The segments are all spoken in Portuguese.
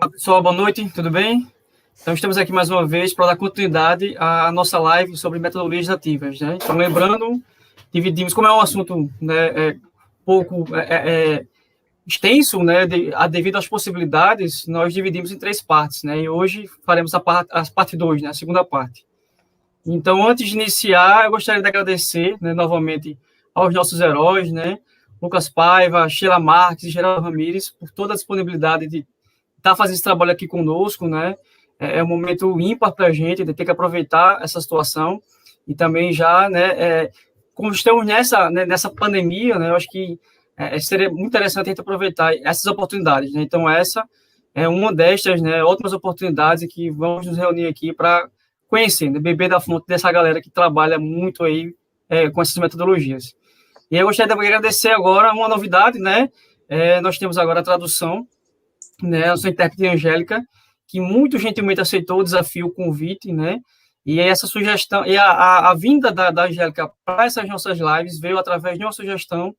Olá, pessoal, boa noite, tudo bem? Então, estamos aqui mais uma vez para dar continuidade à nossa live sobre metodologias ativas, né? Então, lembrando, dividimos, como é um assunto, né, pouco extenso, né, devido às possibilidades, nós dividimos em 3 partes, né? E hoje faremos a parte 2, né, a segunda parte. Então, antes de iniciar, eu gostaria de agradecer, né, novamente aos nossos heróis, né? Lucas Paiva, Sheila Marques e Geraldo Ramires, por toda a disponibilidade de estar fazendo esse trabalho aqui conosco, né? É um momento ímpar para a gente, de ter que aproveitar essa situação e também já, né? Como estamos nessa pandemia, né? Eu acho que seria muito interessante a gente aproveitar essas oportunidades, né? Então, essa é uma destas, né? Ótimas oportunidades que vamos nos reunir aqui para conhecer, né? Beber da fonte dessa galera que trabalha muito aí com essas metodologias. E eu gostaria de agradecer agora uma novidade, né? Nós temos agora a tradução, né, a sua intérprete Angélica, que muito gentilmente aceitou o desafio, o convite, né, e essa sugestão, e a vinda da Angélica para essas nossas lives veio através de uma sugestão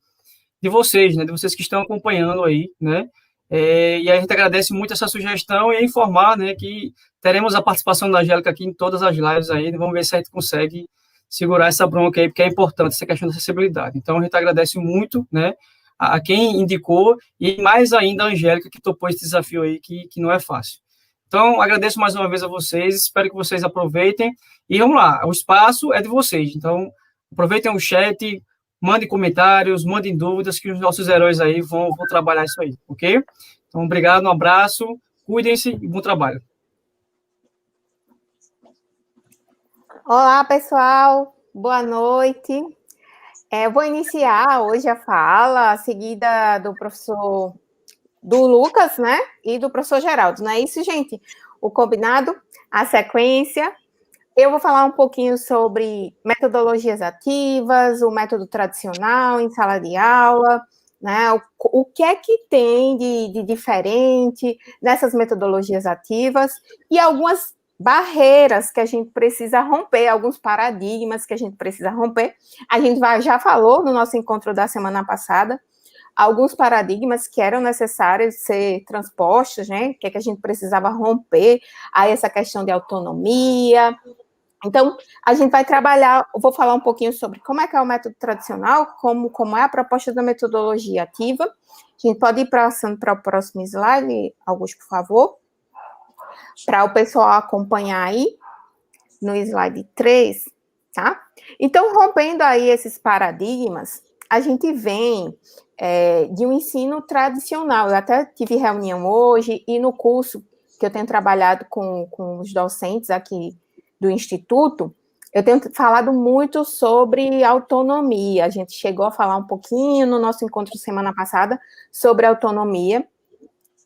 de vocês, né, de vocês que estão acompanhando aí, né, e a gente agradece muito essa sugestão e informar, né, que teremos a participação da Angélica aqui em todas as lives aí, vamos ver se a gente consegue segurar essa bronca aí, porque é importante essa questão da acessibilidade. Então, a gente agradece muito, né, a quem indicou, e mais ainda a Angélica, que topou esse desafio aí, que não é fácil. Então, agradeço mais uma vez a vocês, espero que vocês aproveitem, e vamos lá, o espaço é de vocês, então, aproveitem o chat, mandem comentários, mandem dúvidas, que os nossos heróis aí vão trabalhar isso aí, ok? Então, obrigado, um abraço, cuidem-se e bom trabalho. Olá, pessoal, boa noite. Eu vou iniciar hoje a fala, seguida do professor do Lucas, né, e do professor Geraldo, não é isso, gente? O combinado, a sequência. Eu vou falar um pouquinho sobre metodologias ativas, o método tradicional em sala de aula, né, o que é que tem de diferente nessas metodologias ativas e algumas barreiras que a gente precisa romper, alguns paradigmas que a gente precisa romper. A gente já falou no nosso encontro da semana passada, alguns paradigmas que eram necessários ser transpostos, né? Que a gente precisava romper, aí essa questão de autonomia. Então, a gente vai trabalhar, eu vou falar um pouquinho sobre como é que é o método tradicional, como é a proposta da metodologia ativa. A gente pode ir passando para o próximo slide, Augusto, por favor, para o pessoal acompanhar aí, no slide 3, tá? Então, rompendo aí esses paradigmas, a gente vem de um ensino tradicional. Eu até tive reunião hoje e no curso que eu tenho trabalhado com os docentes aqui do Instituto, eu tenho falado muito sobre autonomia. A gente chegou a falar um pouquinho no nosso encontro semana passada sobre autonomia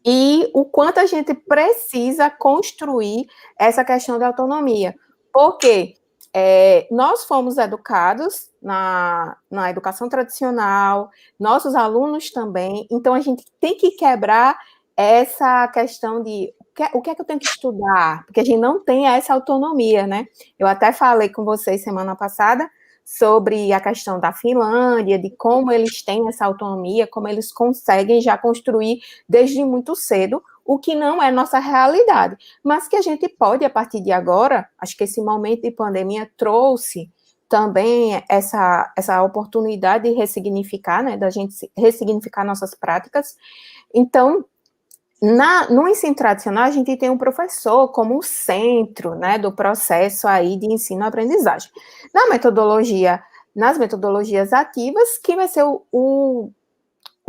e o quanto a gente precisa construir essa questão da autonomia. Porque nós fomos educados na educação tradicional, nossos alunos também, então a gente tem que quebrar essa questão de o que é que eu tenho que estudar, porque a gente não tem essa autonomia, né? Eu até falei com vocês semana passada sobre a questão da Finlândia, de como eles têm essa autonomia, como eles conseguem já construir desde muito cedo, o que não é nossa realidade, mas que a gente pode, a partir de agora, acho que esse momento de pandemia trouxe também essa oportunidade de ressignificar, né, da gente ressignificar nossas práticas. Então, no ensino tradicional, a gente tem um professor como um centro, né, do processo aí de ensino-aprendizagem. Nas metodologias ativas, que vai ser o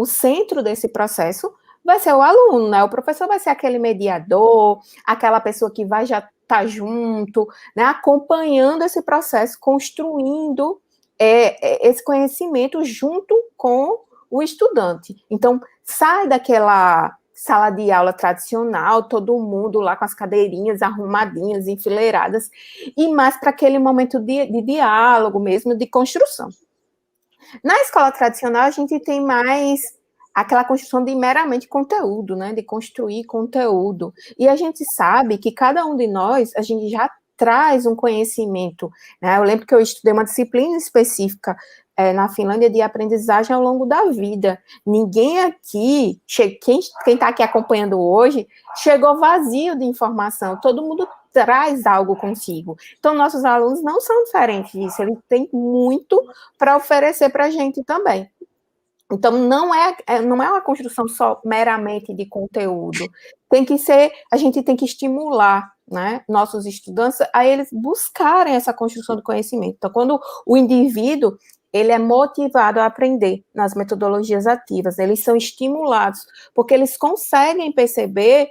centro desse processo, vai ser o aluno, né? O professor vai ser aquele mediador, aquela pessoa que vai já estar junto, né, acompanhando esse processo, construindo esse conhecimento junto com o estudante. Então, sai daquela sala de aula tradicional, todo mundo lá com as cadeirinhas arrumadinhas, enfileiradas, e mais para aquele momento de diálogo mesmo, de construção. Na escola tradicional, a gente tem mais aquela construção de meramente conteúdo, né, de construir conteúdo, e a gente sabe que cada um de nós, a gente já traz um conhecimento, né, eu lembro que eu estudei uma disciplina específica na Finlândia de aprendizagem ao longo da vida. Ninguém aqui, quem está aqui acompanhando hoje, chegou vazio de informação, todo mundo traz algo consigo. Então, nossos alunos não são diferentes disso, eles têm muito para oferecer para a gente também. Então, não é uma construção só meramente de conteúdo. A gente tem que estimular, né, nossos estudantes a eles buscarem essa construção do conhecimento. Então, quando o indivíduo ele é motivado a aprender nas metodologias ativas, eles são estimulados, porque eles conseguem perceber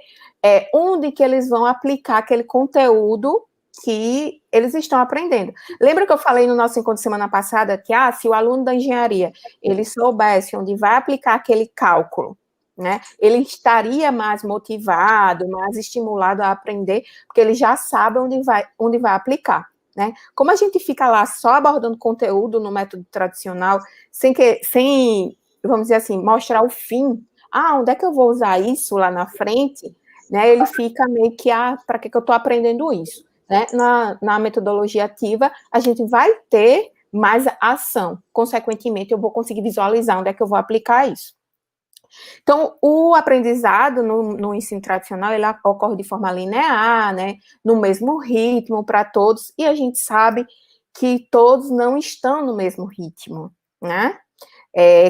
onde que eles vão aplicar aquele conteúdo que eles estão aprendendo. Lembra que eu falei no nosso encontro semana passada que, se o aluno da engenharia, ele soubesse onde vai aplicar aquele cálculo, né, ele estaria mais motivado, mais estimulado a aprender, porque ele já sabe onde vai aplicar, né? Como a gente fica lá só abordando conteúdo no método tradicional, sem, vamos dizer assim, mostrar o fim, onde é que eu vou usar isso lá na frente, né, ele fica meio que, para que eu estou aprendendo isso? Né? Na metodologia ativa, a gente vai ter mais ação. Consequentemente, eu vou conseguir visualizar onde é que eu vou aplicar isso. Então, o aprendizado no ensino tradicional, ele ocorre de forma linear, né? No mesmo ritmo para todos, e a gente sabe que todos não estão no mesmo ritmo, né?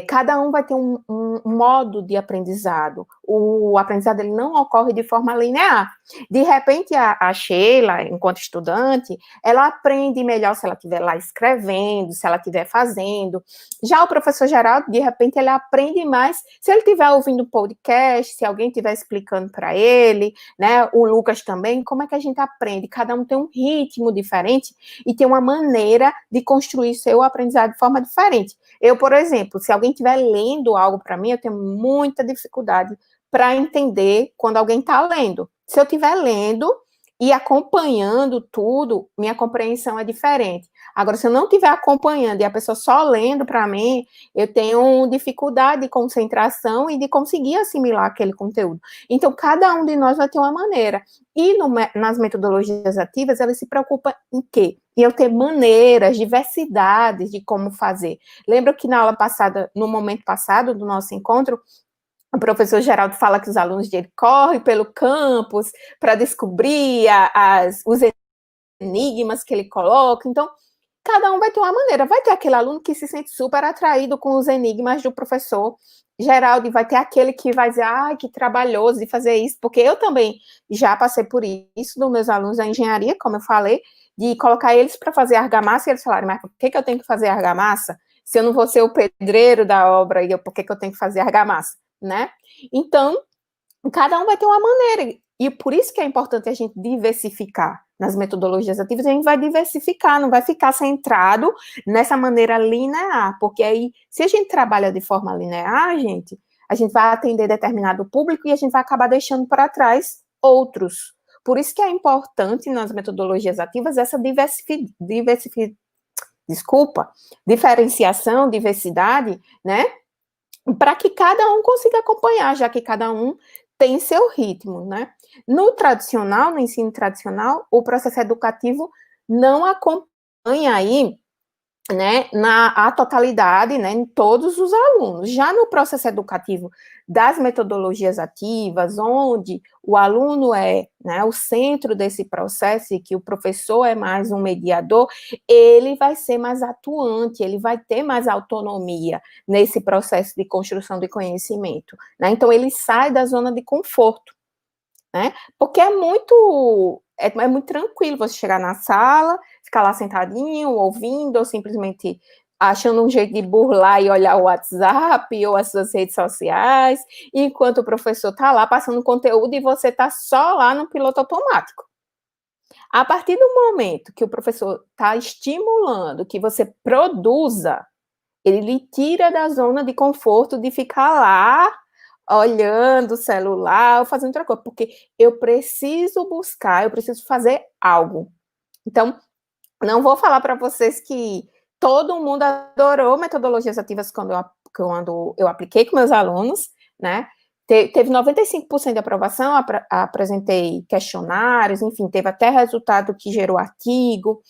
Cada um vai ter um modo de aprendizado. O aprendizado ele não ocorre de forma linear. De repente, a Sheila, enquanto estudante, ela aprende melhor se ela estiver lá escrevendo, se ela estiver fazendo. Já o professor Geraldo, de repente, ele aprende mais se ele estiver ouvindo podcast, se alguém estiver explicando para ele, né? O Lucas também, como é que a gente aprende? Cada um tem um ritmo diferente e tem uma maneira de construir seu aprendizado de forma diferente. Eu, por exemplo, se alguém estiver lendo algo para mim, eu tenho muita dificuldade para entender quando alguém está lendo. Se eu estiver lendo e acompanhando tudo, minha compreensão é diferente. Agora, se eu não estiver acompanhando e a pessoa só lendo para mim, eu tenho dificuldade de concentração e de conseguir assimilar aquele conteúdo. Então, cada um de nós vai ter uma maneira. E nas metodologias ativas, elas se preocupam em quê? Em eu ter maneiras, diversidades de como fazer. Lembra que na aula passada, no momento passado do nosso encontro, o professor Geraldo fala que os alunos dele correm pelo campus para descobrir os enigmas que ele coloca. Então, cada um vai ter uma maneira. Vai ter aquele aluno que se sente super atraído com os enigmas do professor Geraldo, e vai ter aquele que vai dizer, que trabalhoso de fazer isso, porque eu também já passei por isso dos meus alunos da engenharia, como eu falei, de colocar eles para fazer argamassa, e eles falaram, mas por que eu tenho que fazer argamassa? Se eu não vou ser o pedreiro da obra, por que eu tenho que fazer argamassa? Né? Então, cada um vai ter uma maneira, e por isso que é importante a gente diversificar nas metodologias ativas, a gente vai diversificar, não vai ficar centrado nessa maneira linear, porque aí, se a gente trabalha de forma linear, a gente vai atender determinado público e a gente vai acabar deixando para trás outros. Por isso que é importante nas metodologias ativas essa diferenciação, diversidade, né? Para que cada um consiga acompanhar, já que cada um tem seu ritmo, né? No ensino tradicional, o processo educativo não acompanha aí, né, a totalidade, né, em todos os alunos. Já no processo educativo das metodologias ativas, onde o aluno é, né, o centro desse processo e que o professor é mais um mediador, ele vai ser mais atuante, ele vai ter mais autonomia nesse processo de construção de conhecimento, né? Então, ele sai da zona de conforto, né? Porque é muito tranquilo você chegar na sala, ficar lá sentadinho, ouvindo, ou simplesmente achando um jeito de burlar e olhar o WhatsApp ou as suas redes sociais, enquanto o professor está lá passando conteúdo e você está só lá no piloto automático. A partir do momento que o professor está estimulando que você produza, ele lhe tira da zona de conforto de ficar lá olhando o celular ou fazendo outra coisa, porque eu preciso buscar, eu preciso fazer algo. Então, não vou falar para vocês que todo mundo adorou metodologias ativas quando eu apliquei com meus alunos, né? Teve 95% de aprovação, apresentei questionários, enfim, teve até resultado que gerou artigo,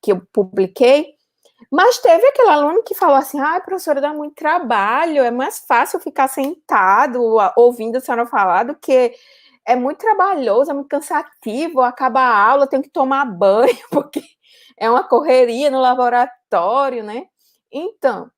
que eu publiquei, Mas teve aquele aluno que falou assim, professora, dá muito trabalho, é mais fácil ficar sentado ouvindo a senhora falar do que é muito trabalhoso, é muito cansativo, acaba a aula, tenho que tomar banho, porque é uma correria no laboratório, né? Então,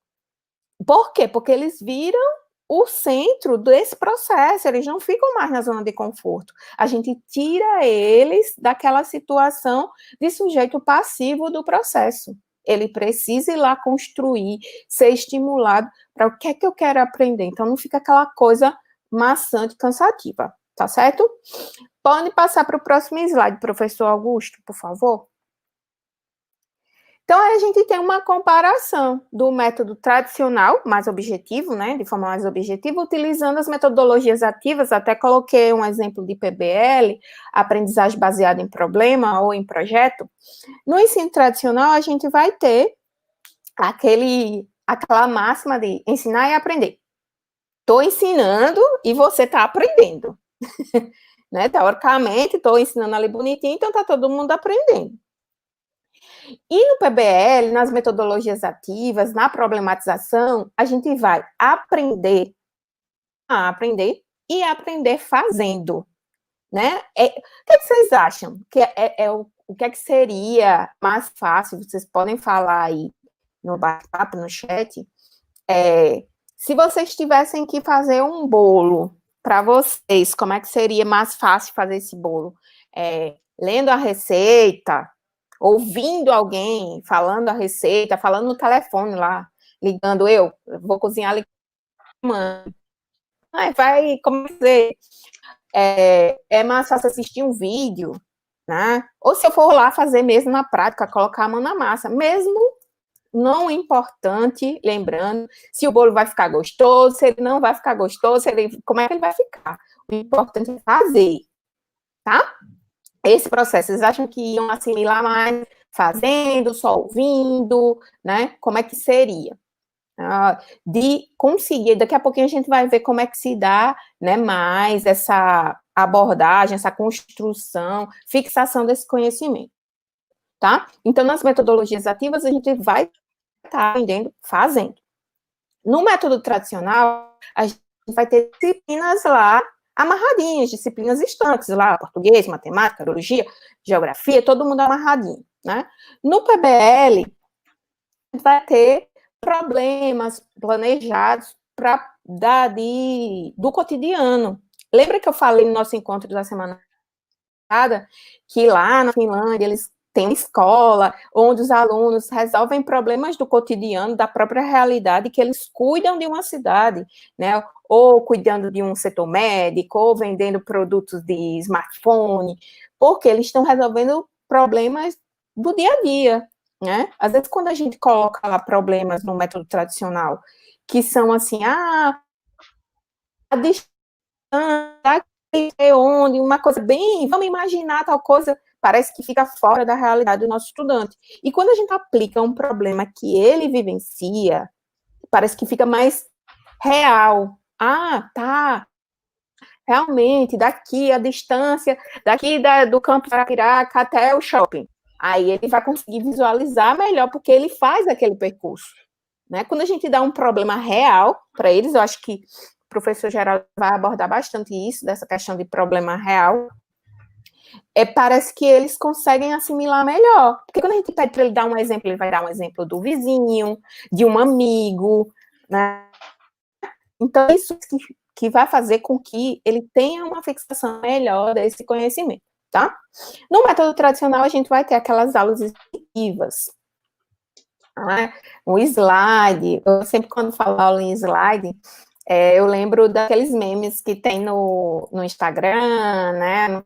por quê? Porque eles viram o centro desse processo, eles não ficam mais na zona de conforto. A gente tira eles daquela situação de sujeito passivo do processo. Ele precisa ir lá construir, ser estimulado para o que é que eu quero aprender. Então, não fica aquela coisa maçante, cansativa, tá certo? Pode passar para o próximo slide, professor Augusto, por favor. Então, a gente tem uma comparação do método tradicional, mais objetivo, né, de forma mais objetiva, utilizando as metodologias ativas, até coloquei um exemplo de PBL, aprendizagem baseada em problema ou em projeto. No ensino tradicional, a gente vai ter aquela máxima de ensinar e aprender. Estou ensinando e você está aprendendo. Né? Teoricamente, estou ensinando ali bonitinho, então está todo mundo aprendendo. E no PBL, nas metodologias ativas, na problematização, a gente vai aprender a aprender e aprender fazendo, né? O que vocês acham? O que é que seria mais fácil? Vocês podem falar aí no bate-papo, no chat. Se vocês tivessem que fazer um bolo para vocês, como é que seria mais fácil fazer esse bolo? Lendo a receita, ouvindo alguém falando a receita, falando no telefone lá, ligando, eu vou cozinhar, ligando, vai, como dizer, é mais fácil assistir um vídeo, né? Ou se eu for lá fazer mesmo na prática, colocar a mão na massa, mesmo não importante, lembrando, se o bolo vai ficar gostoso, se ele não vai ficar gostoso, como é que ele vai ficar. O importante é fazer, tá? Esse processo, vocês acham que iam assimilar mais fazendo, só ouvindo, né? Como é que seria? De conseguir, daqui a pouquinho a gente vai ver como é que se dá, né, mais essa abordagem, essa construção, fixação desse conhecimento, tá? Então, nas metodologias ativas, a gente vai estar aprendendo fazendo. No método tradicional, a gente vai ter disciplinas lá amarradinhas, disciplinas estanques lá, português, matemática, biologia, geografia, todo mundo amarradinho, né? No PBL, vai ter problemas planejados para dar do cotidiano. Lembra que eu falei no nosso encontro da semana passada que lá na Finlândia eles têm uma escola onde os alunos resolvem problemas do cotidiano, da própria realidade, que eles cuidam de uma cidade, né? Ou cuidando de um setor médico, ou vendendo produtos de smartphone, porque eles estão resolvendo problemas do dia a dia, né? Às vezes, quando a gente coloca lá problemas no método tradicional, que são assim, a distância, onde, uma coisa bem, vamos imaginar tal coisa, parece que fica fora da realidade do nosso estudante. E quando a gente aplica um problema que ele vivencia, parece que fica mais real. Tá, realmente, daqui a distância, do campo de Arapiraca até o shopping. Aí ele vai conseguir visualizar melhor, porque ele faz aquele percurso. Né? Quando a gente dá um problema real para eles, eu acho que o professor Geraldo vai abordar bastante isso, dessa questão de problema real, parece que eles conseguem assimilar melhor. Porque quando a gente pede para ele dar um exemplo, ele vai dar um exemplo do vizinho, de um amigo, né? Então, isso que vai fazer com que ele tenha uma fixação melhor desse conhecimento, tá? No método tradicional, a gente vai ter aquelas aulas executivas, um slide. Eu sempre, quando falo aula em slide, eu lembro daqueles memes que tem no Instagram, né?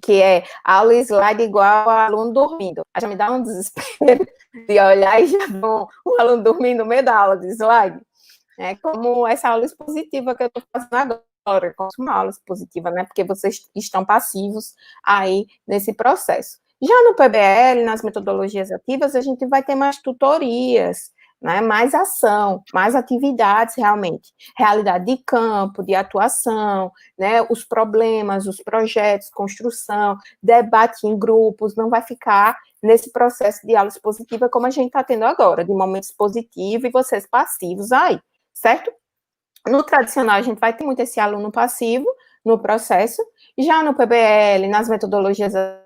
Que é aula slide igual a aluno dormindo. Já me dá um desespero de olhar e já vou um aluno dormindo no meio da aula de slide. Como essa aula expositiva que eu estou fazendo agora, como uma aula expositiva, né? Porque vocês estão passivos aí nesse processo. Já no PBL, nas metodologias ativas, a gente vai ter mais tutorias, né? Mais ação, mais atividades realmente. Realidade de campo, de atuação, né? Os problemas, os projetos, construção, debate em grupos, não vai ficar nesse processo de aula expositiva, como a gente está tendo agora, de momento expositivo e vocês passivos aí, certo? No tradicional, a gente vai ter muito esse aluno passivo no processo, já no PBL, nas metodologias, a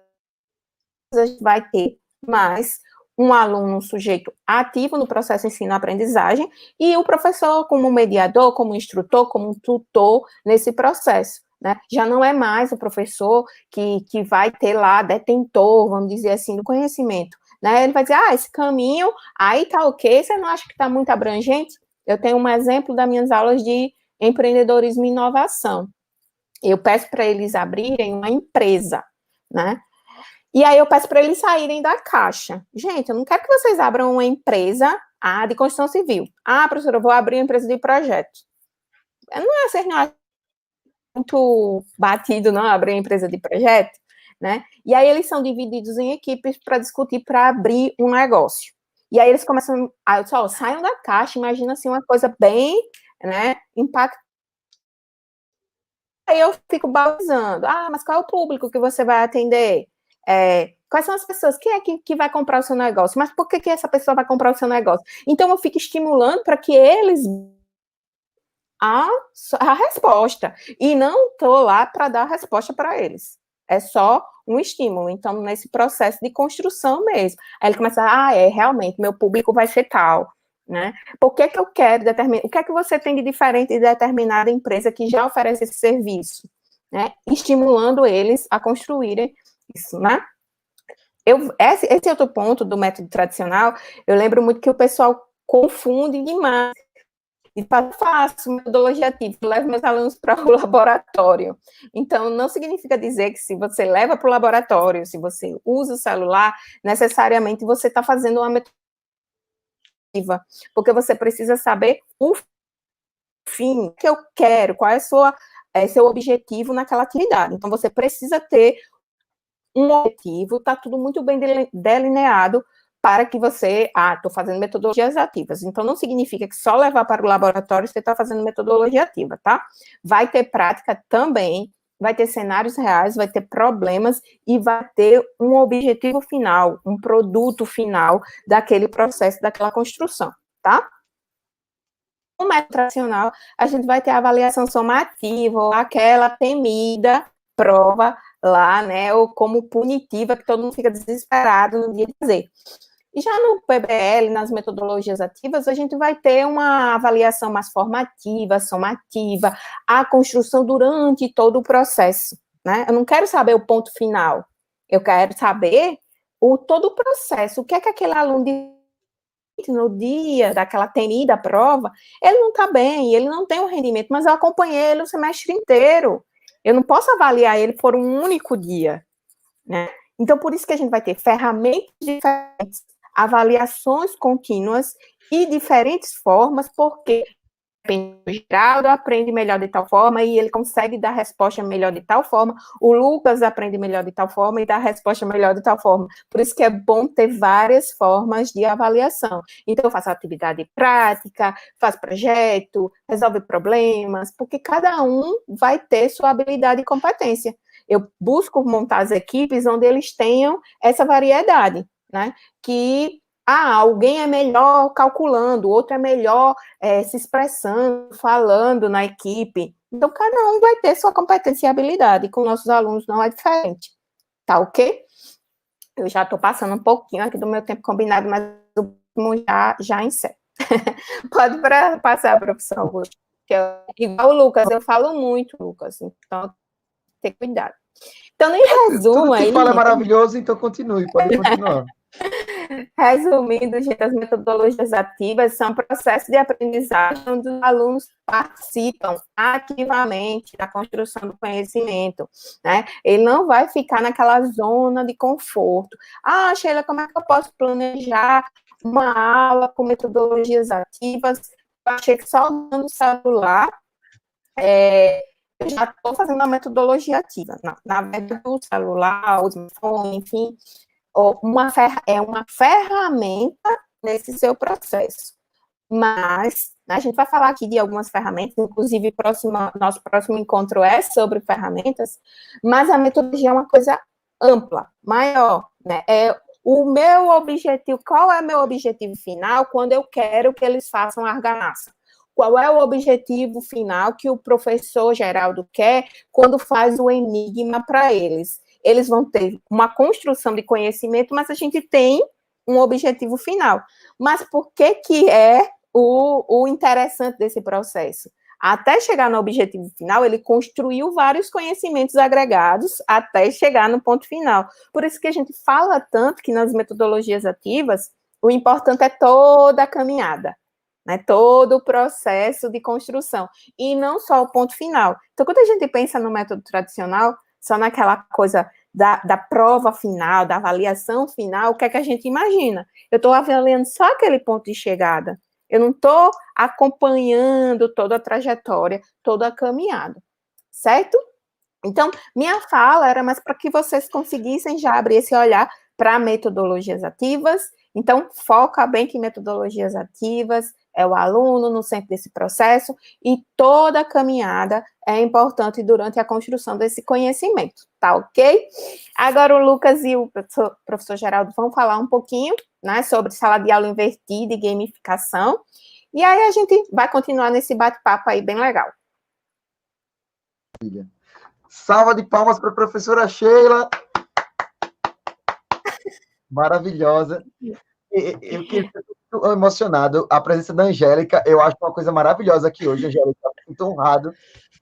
gente vai ter mais um aluno, um sujeito ativo no processo ensino-aprendizagem, e o professor como mediador, como instrutor, como tutor nesse processo, né? Já não é mais o professor que vai ter lá, detentor, vamos dizer assim, do conhecimento, né? Ele vai dizer, esse caminho, aí tá ok, você não acha que tá muito abrangente? Eu tenho um exemplo das minhas aulas de empreendedorismo e inovação. Eu peço para eles abrirem uma empresa, né? E aí eu peço para eles saírem da caixa. Gente, eu não quero que vocês abram uma empresa de construção civil. Professora, eu vou abrir uma empresa de projeto. Não é ser muito batido, não, abrir uma empresa de projeto, né? E aí eles são divididos em equipes para discutir, para abrir um negócio. E aí eles começam, saiam da caixa, imagina assim, uma coisa bem, né, impactante. Aí eu fico balizando, mas qual é o público que você vai atender? Quais são as pessoas? Quem é que vai comprar o seu negócio? Mas por que essa pessoa vai comprar o seu negócio? Então, eu fico estimulando para que eles a resposta. E não estou lá para dar a resposta para eles. É só um estímulo. Então, nesse processo de construção mesmo. Aí ele começa, realmente, meu público vai ser tal. Né? Por que eu quero determinar? O que é que você tem de diferente de determinada empresa que já oferece esse serviço? Né? Estimulando eles a construírem isso, né? Esse outro ponto do método tradicional, eu lembro muito que o pessoal confunde demais. E faço metodologia ativa, levo meus alunos para o laboratório. Então, não significa dizer que se você leva para o laboratório, se você usa o celular, necessariamente você está fazendo uma metodologia ativa, porque você precisa saber o fim que eu quero, qual é seu objetivo naquela atividade. Então, você precisa ter um objetivo, está tudo muito bem delineado para que você, estou fazendo metodologias ativas. Então, não significa que só levar para o laboratório você está fazendo metodologia ativa, tá? Vai ter prática também, vai ter cenários reais, vai ter problemas e vai ter um objetivo final, um produto final daquele processo, daquela construção, tá? No método tradicional, a gente vai ter a avaliação somativa, aquela temida prova lá, né, ou como punitiva, que todo mundo fica desesperado no dia de fazer. E já no PBL, nas metodologias ativas, a gente vai ter uma avaliação mais formativa, somativa, a construção durante todo o processo, né? Eu não quero saber o ponto final, eu quero saber todo o processo, o que é que aquele aluno no dia daquela temida prova, ele não está bem, ele não tem um rendimento, mas eu acompanhei ele o semestre inteiro. Eu não posso avaliar ele por um único dia, né? Então, por isso que a gente vai ter ferramentas diferentes, avaliações contínuas e diferentes formas, porque o Geraldo aprende melhor de tal forma e ele consegue dar resposta melhor de tal forma, o Lucas aprende melhor de tal forma e dá resposta melhor de tal forma. Por isso que é bom ter várias formas de avaliação. Então, eu faço atividade prática, faço projeto, resolve problemas, porque cada um vai ter sua habilidade e competência. Eu busco montar as equipes onde eles tenham essa variedade, né? Que alguém é melhor calculando, outro é melhor se expressando, falando na equipe. Então, cada um vai ter sua competência e habilidade, com nossos alunos não é diferente. Tá ok? Eu já estou passando um pouquinho aqui do meu tempo combinado, mas o último já encerro. Pode passar, professor Augusto. Igual o Lucas, eu falo muito, Lucas, então tem cuidado. Então, em resumo... Tudo que fala é maravilhoso, então continue, pode continuar. Resumindo, gente, as metodologias ativas são processos de aprendizagem onde os alunos participam ativamente da construção do conhecimento, né? Ele não vai ficar naquela zona de conforto. Sheila, como é que eu posso planejar uma aula com metodologias ativas? Eu achei que só usando o celular, eu já estou fazendo a metodologia ativa. Não, na verdade, o celular, o smartphone, enfim... é uma ferramenta nesse seu processo. Mas a gente vai falar aqui de algumas ferramentas, inclusive nosso próximo encontro é sobre ferramentas, mas a metodologia é uma coisa ampla, maior, né? É O meu objetivo, qual é meu objetivo final quando eu quero que eles façam argamassa? Qual é o objetivo final que o professor Geraldo quer quando faz o enigma para eles? Eles vão ter uma construção de conhecimento, mas a gente tem um objetivo final. Mas por que é o interessante desse processo? Até chegar no objetivo final, ele construiu vários conhecimentos agregados até chegar no ponto final. Por isso que a gente fala tanto que nas metodologias ativas, o importante é toda a caminhada, né? Todo o processo de construção, e não só o ponto final. Então, quando a gente pensa no método tradicional, só naquela coisa da prova final, da avaliação final, o que é que a gente imagina? Eu estou avaliando só aquele ponto de chegada. Eu não estou acompanhando toda a trajetória, toda a caminhada, certo? Então, minha fala era mais para que vocês conseguissem já abrir esse olhar para metodologias ativas. Então, foca bem que metodologias ativas é o aluno no centro desse processo e toda a caminhada é importante durante a construção desse conhecimento, tá ok? Agora o Lucas e o professor Geraldo vão falar um pouquinho, né, sobre sala de aula invertida e gamificação, e aí a gente vai continuar nesse bate-papo aí bem legal. Salva de palmas para a professora Sheila. Maravilhosa. Eu fiquei muito emocionado. A presença da Angélica, eu acho uma coisa maravilhosa aqui hoje, Angélica. Muito honrado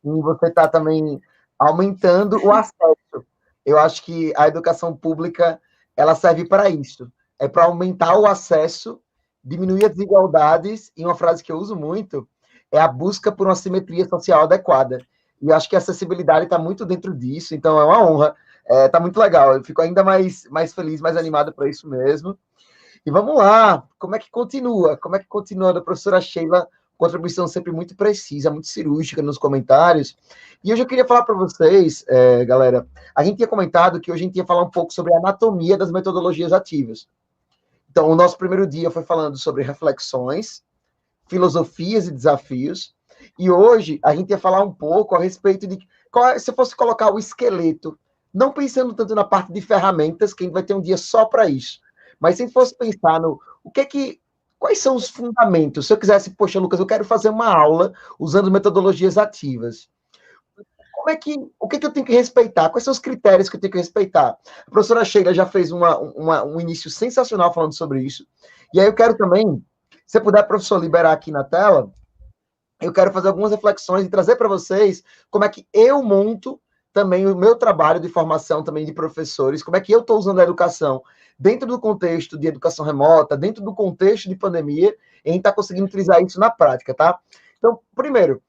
em você estar também aumentando o acesso. Eu acho que a educação pública, ela serve para isso. É para aumentar o acesso, diminuir as desigualdades, e uma frase que eu uso muito é a busca por uma simetria social adequada. E eu acho que a acessibilidade está muito dentro disso, então é uma honra. Tá muito legal. Eu fico ainda mais feliz, mais animado para isso mesmo. E vamos lá, como é que continua? Como é que continua da professora Sheila? Contribuição sempre muito precisa, muito cirúrgica nos comentários. E hoje eu queria falar para vocês, galera, a gente tinha comentado que hoje a gente ia falar um pouco sobre a anatomia das metodologias ativas. Então, o nosso primeiro dia foi falando sobre reflexões, filosofias e desafios. E hoje a gente ia falar um pouco a respeito de se eu fosse colocar o esqueleto, não pensando tanto na parte de ferramentas, que a gente vai ter um dia só para isso. Mas se a gente fosse pensar no quais são os fundamentos? Se eu quisesse, poxa, Lucas, eu quero fazer uma aula usando metodologias ativas. O que eu tenho que respeitar? Quais são os critérios que eu tenho que respeitar? A professora Sheila já fez um início sensacional falando sobre isso. E aí eu quero também, se puder, professor, liberar aqui na tela, eu quero fazer algumas reflexões e trazer para vocês como é que eu monto também o meu trabalho de formação também de professores, como é que eu estou usando a educação dentro do contexto de educação remota, dentro do contexto de pandemia, e a gente está conseguindo utilizar isso na prática, tá? Então, primeiro,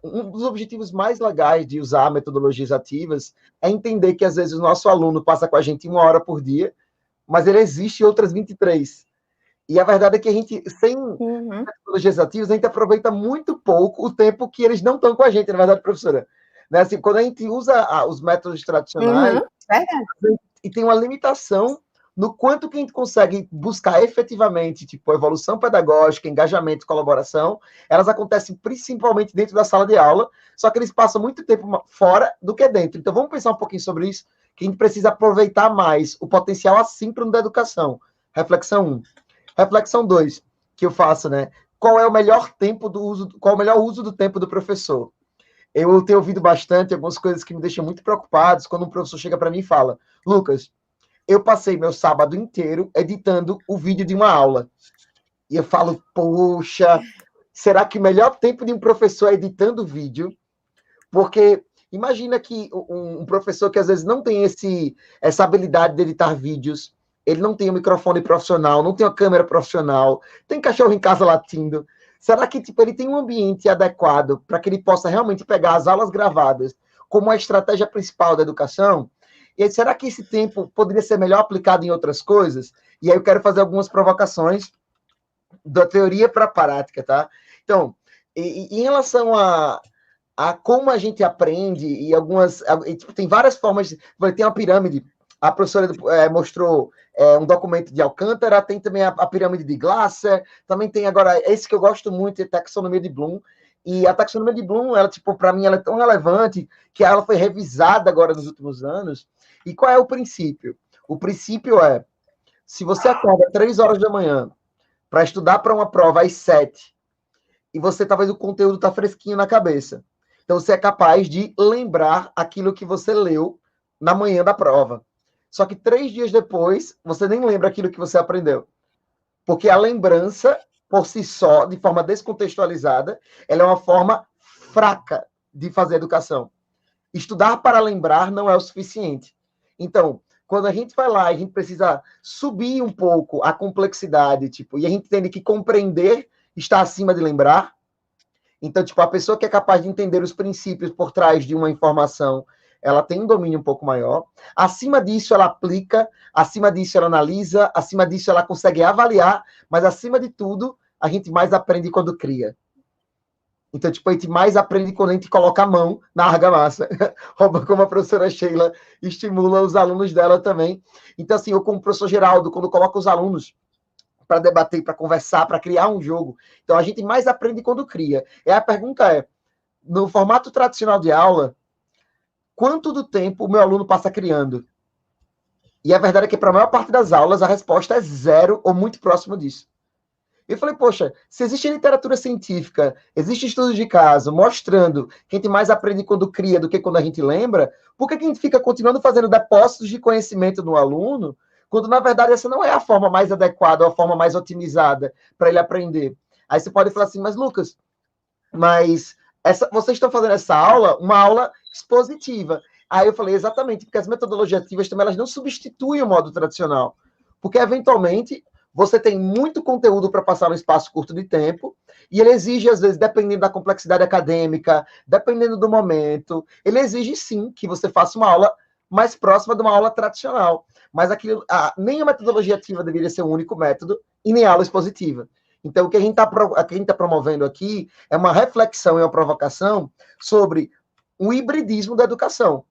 um dos objetivos mais legais de usar metodologias ativas é entender que, às vezes, o nosso aluno passa com a gente 1 hora por dia, mas ele existe outras 23. E a verdade é que a gente, sem metodologias ativas, a gente aproveita muito pouco o tempo que eles não estão com a gente, na verdade, professora. Né? Assim, quando a gente usa os métodos tradicionais, e tem uma limitação no quanto que a gente consegue buscar efetivamente, tipo, evolução pedagógica, engajamento, colaboração, elas acontecem principalmente dentro da sala de aula, só que eles passam muito tempo fora do que dentro. Então, vamos pensar um pouquinho sobre isso, que a gente precisa aproveitar mais o potencial assíncrono da educação. Reflexão 1. Reflexão 2, que eu faço, né? Qual é o melhor uso do tempo do professor? Eu tenho ouvido bastante algumas coisas que me deixam muito preocupados quando um professor chega para mim e fala: Lucas, eu passei meu sábado inteiro editando o vídeo de uma aula. E eu falo, poxa, será que o melhor tempo de um professor é editando vídeo? Porque imagina que um professor que às vezes não tem essa habilidade de editar vídeos, ele não tem um microfone profissional, não tem uma câmera profissional, tem cachorro em casa latindo. Será que ele tem um ambiente adequado para que ele possa realmente pegar as aulas gravadas como a estratégia principal da educação? E aí, será que esse tempo poderia ser melhor aplicado em outras coisas? E aí eu quero fazer algumas provocações da teoria para a prática, tá? Então, em relação a como a gente aprende, tem várias formas, tem uma pirâmide. A professora mostrou um documento de Alcântara, tem também a pirâmide de Glasser, também tem agora, esse que eu gosto muito, é a taxonomia de Bloom. E a taxonomia de Bloom, ela, para mim, ela é tão relevante que ela foi revisada agora nos últimos anos. E qual é o princípio? O princípio é, Se você acorda 3 horas da manhã para estudar para uma prova às 7, e você talvez o conteúdo está fresquinho na cabeça, então você é capaz de lembrar aquilo que você leu na manhã da prova. Só que 3 dias depois, você nem lembra aquilo que você aprendeu. Porque a lembrança, por si só, de forma descontextualizada, ela é uma forma fraca de fazer educação. Estudar para lembrar não é o suficiente. Então, quando a gente vai lá, a gente precisa subir um pouco a complexidade, tipo, e a gente tem que compreender está acima de lembrar. Então, tipo, a pessoa que é capaz de entender os princípios por trás de uma informação, ela tem um domínio um pouco maior. Acima disso, ela aplica, acima disso, ela analisa, acima disso, ela consegue avaliar, mas acima de tudo, a gente mais aprende quando cria. Então, tipo, a gente mais aprende quando a gente coloca a mão na argamassa, como a professora Sheila estimula os alunos dela também. Então, assim, eu como professor Geraldo, quando coloco os alunos para debater, para conversar, para criar um jogo. Então, a gente mais aprende quando cria. E a pergunta é, no formato tradicional de aula, quanto do tempo o meu aluno passa criando? E a verdade é que, para a maior parte das aulas, a resposta é 0 ou muito próximo disso. Eu falei, poxa, se existe literatura científica, existe estudos de caso mostrando que a gente mais aprende quando cria do que quando a gente lembra, por que a gente fica continuando fazendo depósitos de conhecimento no aluno, quando, na verdade, essa não é a forma mais adequada, ou a forma mais otimizada para ele aprender? Aí você pode falar assim, mas, Lucas, vocês estão fazendo essa aula, uma aula expositiva. Aí eu falei, exatamente, porque as metodologias ativas também elas não substituem o modo tradicional. Porque, eventualmente, você tem muito conteúdo para passar num espaço curto de tempo, e ele exige, às vezes, dependendo da complexidade acadêmica, dependendo do momento, ele exige, sim, que você faça uma aula mais próxima de uma aula tradicional. Mas nem a metodologia ativa deveria ser o único método, e nem a aula expositiva. Então, o que a gente está promovendo aqui é uma reflexão e uma provocação sobre o hibridismo da educação,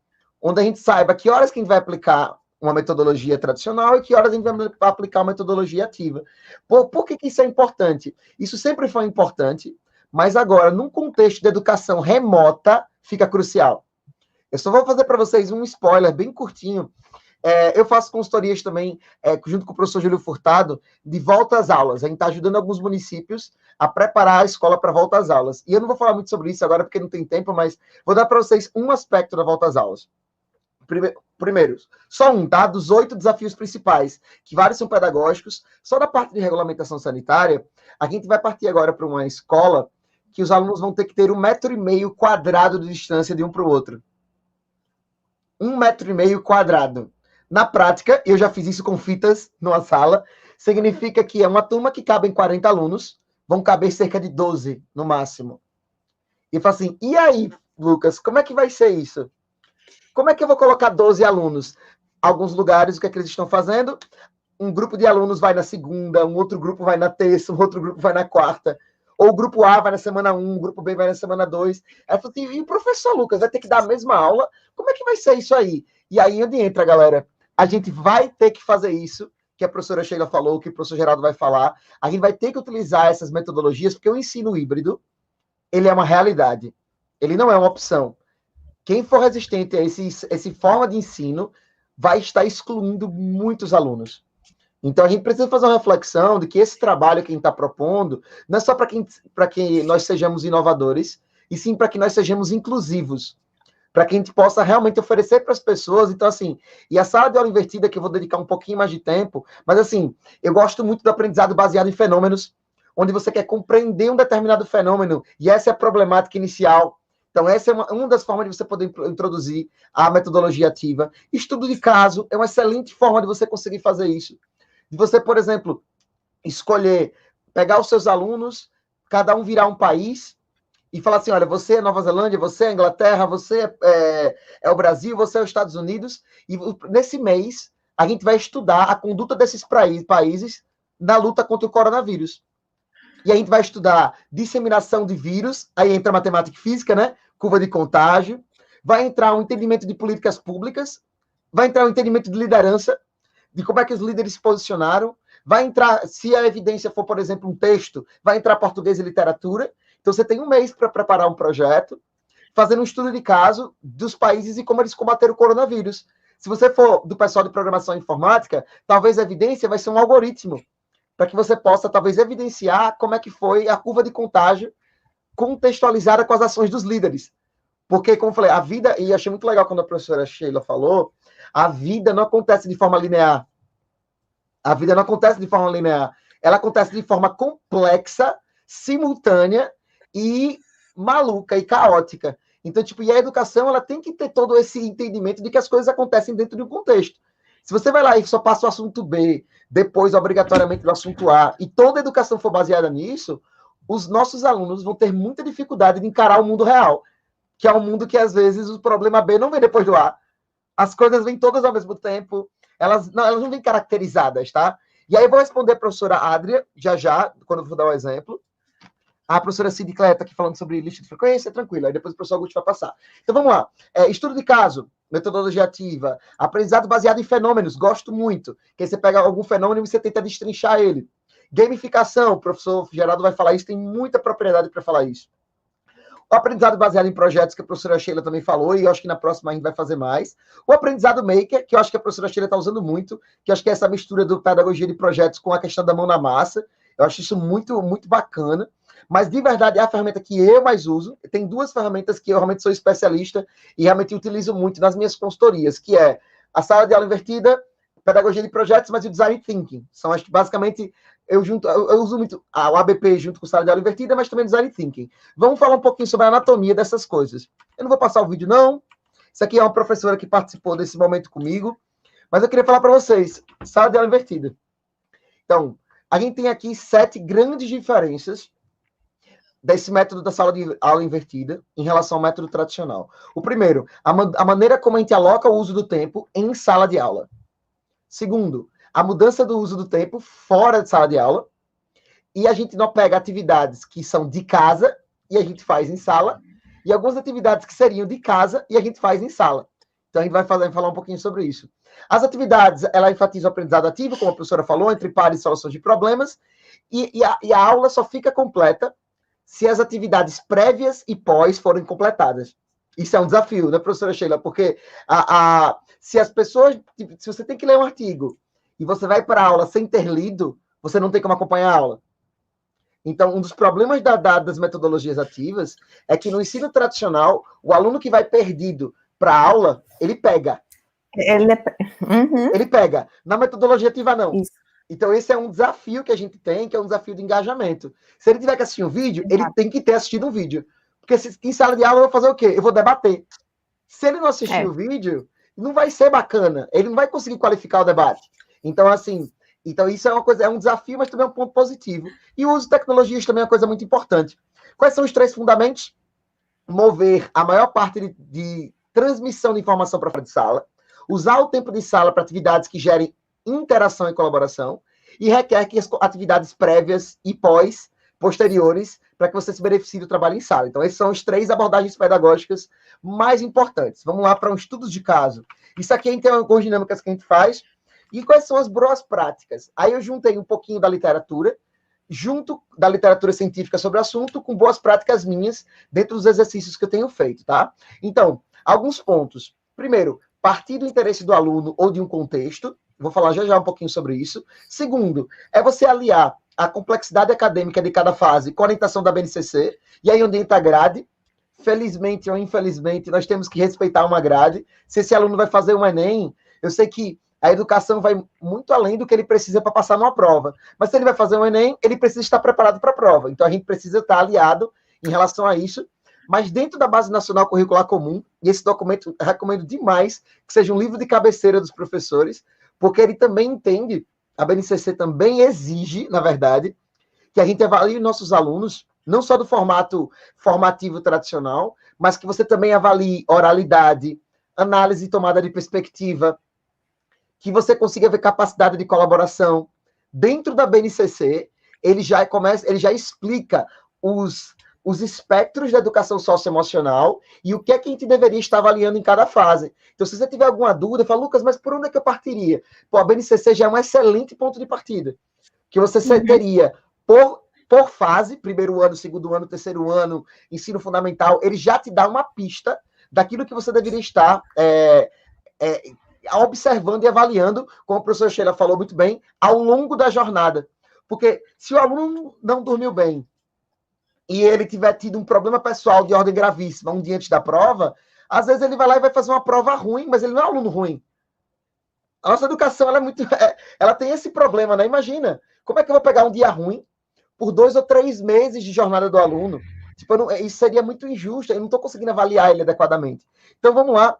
onde a gente saiba que horas que a gente vai aplicar uma metodologia tradicional e que horas a gente vai aplicar uma metodologia ativa. Por que isso é importante? Isso sempre foi importante, mas agora, num contexto de educação remota, fica crucial. Eu só vou fazer para vocês um spoiler bem curtinho. Eu faço consultorias também, junto com o professor Júlio Furtado, de volta às aulas. A gente está ajudando alguns municípios a preparar a escola para volta às aulas. E eu não vou falar muito sobre isso agora, porque não tem tempo, mas vou dar para vocês um aspecto da volta às aulas. Primeiro, só um, tá? Dos 8 desafios principais, que vários são pedagógicos. Só da parte de regulamentação sanitária, a gente vai partir agora para uma escola que os alunos vão ter que ter 1,5 m quadrado de distância de um para o outro. 1,5 m quadrado. Na prática, eu já fiz isso com fitas numa sala, significa que é uma turma que cabe em 40 alunos, vão caber cerca de 12 no máximo. E eu falo assim, e aí, Lucas, como é que vai ser isso? Como é que eu vou colocar 12 alunos? Alguns lugares, o que é que eles estão fazendo? Um grupo de alunos vai na segunda, um outro grupo vai na terça, um outro grupo vai na quarta. Ou o grupo A vai na semana 1, o grupo B vai na semana 2. Aí eu falei assim, e o professor Lucas vai ter que dar a mesma aula? Como é que vai ser isso aí? E aí onde entra, galera? A gente vai ter que fazer isso, que a professora Sheila falou, que o professor Geraldo vai falar. A gente vai ter que utilizar essas metodologias, porque o ensino híbrido, ele é uma realidade. Ele não é uma opção. Quem for resistente a essa forma de ensino vai estar excluindo muitos alunos. Então, a gente precisa fazer uma reflexão de que esse trabalho que a gente está propondo não é só para que nós sejamos inovadores, e sim para que nós sejamos inclusivos, para que a gente possa realmente oferecer para as pessoas. Então, assim, e a sala de aula invertida, que eu vou dedicar um pouquinho mais de tempo, mas, assim, eu gosto muito do aprendizado baseado em fenômenos, onde você quer compreender um determinado fenômeno, e essa é a problemática inicial. Então, essa é uma das formas de você poder introduzir a metodologia ativa. Estudo de caso é uma excelente forma de você conseguir fazer isso. De você, por exemplo, escolher, pegar os seus alunos, cada um virar um país, e falar assim, olha, você é Nova Zelândia, você é Inglaterra, você é o Brasil, você é os Estados Unidos, e nesse mês a gente vai estudar a conduta desses países na luta contra o coronavírus. E a gente vai estudar disseminação de vírus, aí entra matemática e física, né? Curva de contágio, vai entrar um entendimento de políticas públicas, vai entrar um entendimento de liderança, de como é que os líderes se posicionaram, vai entrar, se a evidência for, por exemplo, um texto, vai entrar português e literatura. Então, você tem um mês para preparar um projeto, fazendo um estudo de caso dos países e como eles combateram o coronavírus. Se você for do pessoal de programação informática, talvez a evidência vai ser um algoritmo, para que você possa, talvez, evidenciar como é que foi a curva de contágio contextualizada com as ações dos líderes. Porque, como eu falei, a vida, e achei muito legal quando a professora Sheila falou, a vida não acontece de forma linear. A vida não acontece de forma linear. Ela acontece de forma complexa, simultânea e maluca e caótica. Então, tipo, e a educação, ela tem que ter todo esse entendimento de que as coisas acontecem dentro de um contexto. Se você vai lá e só passa o assunto B, depois obrigatoriamente do assunto A, e toda a educação for baseada nisso, os nossos alunos vão ter muita dificuldade de encarar o mundo real, que é um mundo que, às vezes, o problema B não vem depois do A. As coisas vêm todas ao mesmo tempo, elas não vêm caracterizadas, tá? E aí eu vou responder a professora Adria, já, quando eu vou dar o exemplo. A professora Cid Cléia está aqui falando sobre lista de frequência, tranquilo. Aí depois o professor Augusto vai passar. Então vamos lá. Estudo de caso, metodologia ativa, aprendizado baseado em fenômenos, gosto muito. Que aí você pega algum fenômeno e você tenta destrinchar ele. Gamificação, o professor Geraldo vai falar isso, tem muita propriedade para falar isso. O aprendizado baseado em projetos, que a professora Sheila também falou, e eu acho que na próxima a gente vai fazer mais. O aprendizado maker, que eu acho que a professora Sheila está usando muito, que eu acho que é essa mistura do pedagogia de projetos com a questão da mão na massa. Eu acho isso muito, muito bacana. Mas, de verdade, é a ferramenta que eu mais uso. Tem duas ferramentas que eu realmente sou especialista e realmente utilizo muito nas minhas consultorias, que é a sala de aula invertida, pedagogia de projetos, mas o design thinking. São, acho que, basicamente, eu uso muito o ABP junto com sala de aula invertida, mas também design thinking. Vamos falar um pouquinho sobre a anatomia dessas coisas. Eu não vou passar o vídeo, não. Isso aqui é uma professora que participou desse momento comigo. Mas eu queria falar para vocês, sala de aula invertida. Então, a gente tem aqui 7 grandes diferenças desse método da sala de aula invertida em relação ao método tradicional. O primeiro, a maneira como a gente aloca o uso do tempo em sala de aula. Segundo, a mudança do uso do tempo fora de sala de aula. E a gente não pega atividades que são de casa e a gente faz em sala, e algumas atividades que seriam de casa e a gente faz em sala. Então a gente vai falar um pouquinho sobre isso. As atividades, ela enfatiza o aprendizado ativo, como a professora falou, entre pares e soluções de problemas, e a aula só fica completa se as atividades prévias e pós forem completadas. Isso é um desafio, né, professora Sheila? Porque se as pessoas... Se você tem que ler um artigo e você vai para a aula sem ter lido, você não tem como acompanhar a aula. Então, um dos problemas das metodologias ativas é que no ensino tradicional, o aluno que vai perdido para a aula, ele pega. Ele pega. Na metodologia ativa, não. Isso. Então, esse é um desafio que a gente tem, que é um desafio de engajamento. Se ele tiver que assistir um vídeo, ele tem que ter assistido um vídeo. Porque em sala de aula eu vou fazer o quê? Eu vou debater. Se ele não assistir o vídeo, não vai ser bacana. Ele não vai conseguir qualificar o debate. Então, assim, isso é uma coisa, é um desafio, mas também é um ponto positivo. E o uso de tecnologias também é uma coisa muito importante. Quais são os 3 fundamentos? Mover a maior parte de transmissão de informação para fora de sala, usar o tempo de sala para atividades que gerem interação e colaboração, e requer que as atividades prévias e posteriores, para que você se beneficie do trabalho em sala. Então, esses são os 3 abordagens pedagógicas mais importantes. Vamos lá para um estudo de caso. Isso aqui a gente tem algumas dinâmicas que a gente faz. E quais são as boas práticas? Aí eu juntei um pouquinho da literatura, junto da literatura científica sobre o assunto, com boas práticas minhas, dentro dos exercícios que eu tenho feito, tá? Então, alguns pontos. Primeiro, partir do interesse do aluno ou de um contexto. Vou falar já um pouquinho sobre isso. Segundo, é você aliar a complexidade acadêmica de cada fase com a orientação da BNCC, e aí onde entra a grade. Felizmente ou infelizmente, nós temos que respeitar uma grade. Se esse aluno vai fazer um Enem, eu sei que a educação vai muito além do que ele precisa para passar numa prova. Mas se ele vai fazer um Enem, ele precisa estar preparado para a prova. Então, a gente precisa estar aliado em relação a isso. Mas dentro da Base Nacional Curricular Comum, e esse documento eu recomendo demais que seja um livro de cabeceira dos professores, porque ele também entende, a BNCC também exige, na verdade, que a gente avalie nossos alunos, não só do formato formativo tradicional, mas que você também avalie oralidade, análise e tomada de perspectiva, que você consiga ver capacidade de colaboração. Dentro da BNCC, ele já explica os espectros da educação socioemocional e o que é que a gente deveria estar avaliando em cada fase. Então, se você tiver alguma dúvida, fala, Lucas, mas por onde é que eu partiria? Pô, a BNCC já é um excelente ponto de partida, que você teria por fase, primeiro ano, segundo ano, terceiro ano, ensino fundamental, ele já te dá uma pista daquilo que você deveria estar observando e avaliando, como a professora Sheila falou muito bem, ao longo da jornada. Porque se o aluno não dormiu bem e ele tiver tido um problema pessoal de ordem gravíssima um dia antes da prova, às vezes ele vai lá e vai fazer uma prova ruim, mas ele não é um aluno ruim. A nossa educação, ela é muito... ela tem esse problema, né? Imagina, como é que eu vou pegar um dia ruim por 2 ou 3 meses de jornada do aluno? Tipo, isso seria muito injusto, eu não estou conseguindo avaliar ele adequadamente. Então, vamos lá.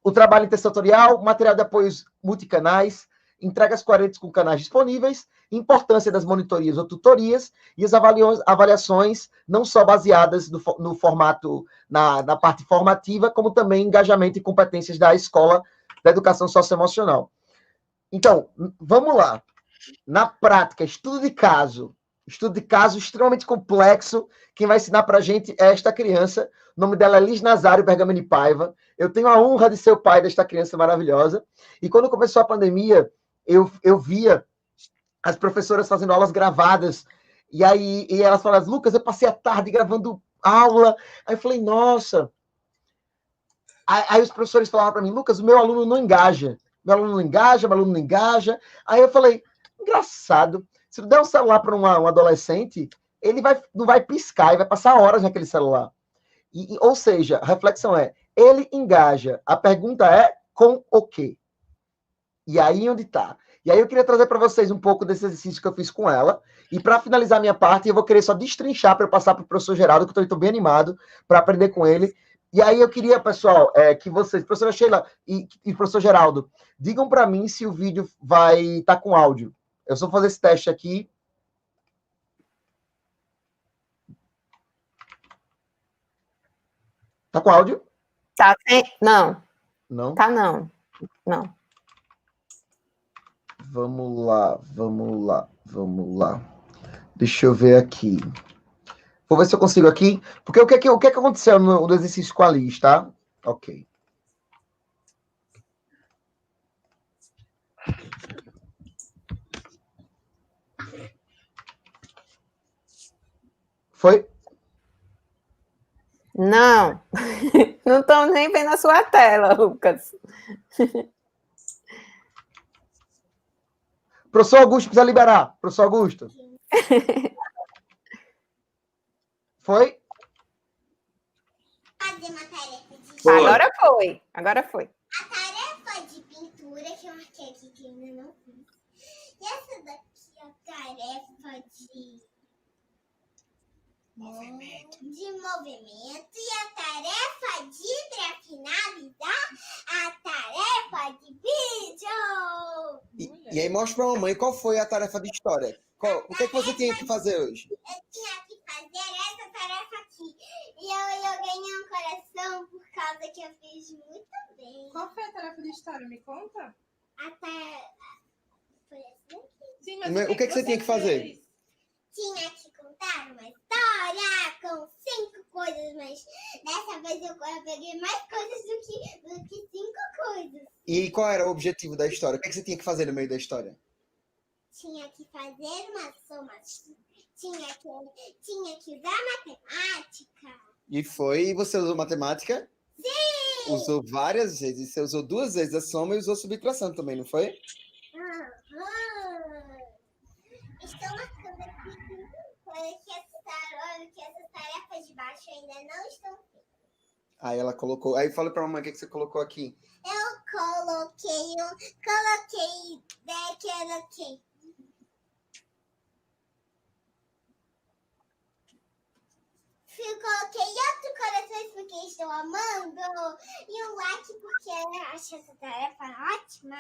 O trabalho intersetorial, material de apoios multicanais, entregas coerentes com canais disponíveis, importância das monitorias ou tutorias e as avaliações não só baseadas no formato, na parte formativa, como também engajamento e competências da escola da educação socioemocional. Então, vamos lá. Na prática, estudo de caso extremamente complexo. Quem vai ensinar para a gente é esta criança. O nome dela é Liz Nazário Bergamini Paiva. Eu tenho a honra de ser o pai desta criança maravilhosa. E quando começou a pandemia, eu via as professoras fazendo aulas gravadas. E elas falavam, Lucas, eu passei a tarde gravando aula. Aí eu falei, nossa. Aí os professores falavam para mim, Lucas, o meu aluno não engaja. Meu aluno não engaja. Aí eu falei, engraçado. Se tu der um celular para um adolescente, ele não vai piscar e vai passar horas naquele celular. Ou seja, a reflexão é, ele engaja. A pergunta é, com o quê? E aí onde está? E aí eu queria trazer para vocês um pouco desse exercício que eu fiz com ela. E para finalizar a minha parte, eu vou querer só destrinchar para eu passar para o professor Geraldo, que eu estou bem animado para aprender com ele. E aí eu queria, pessoal, que vocês, professora Sheila e professor Geraldo, digam para mim se o vídeo vai estar com áudio. Eu só vou fazer esse teste aqui. Tá com áudio? Tá sem... Não. Não? Tá não. Não. Vamos lá. Deixa eu ver aqui. Vou ver se eu consigo aqui. Porque o que aconteceu no exercício com a Liz, tá? Ok. Foi? Não. Não estão nem vendo a sua tela, Lucas. Professor Augusto precisa liberar. Professor Augusto. Foi? Fazer uma tarefa de... Foi. Agora foi. A tarefa de pintura que eu marquei aqui, que ainda não fiz. E essa daqui é a tarefa de... movimento. E a tarefa para finalizar, a tarefa de vídeo. E aí mostra pra mamãe qual foi a tarefa de história. O que você tinha que fazer hoje? Eu tinha que fazer essa tarefa aqui. E eu ganhei um coração por causa que eu fiz muito bem. Qual foi a tarefa de história? Me conta. A tarefa... Foi essa daqui. Sim, Mas o que você tinha que fazer? fez? Tinha que contar uma história com 5 coisas, mas dessa vez eu peguei mais coisas do que 5 coisas. E qual era o objetivo da história? O que você tinha que fazer no meio da história? Tinha que fazer uma soma. Tinha que usar matemática. E você usou matemática? Sim! Usou várias vezes. Você usou 2 vezes a soma e usou subtração também, não foi? Aham. Estou marcando aqui que essas tarefas de baixo ainda não estão feitas. Aí ela colocou... Aí fala pra mamãe o que você colocou aqui. Eu coloquei coloquei outro corações porque estou amando e um like porque eu acho essa tarefa ótima.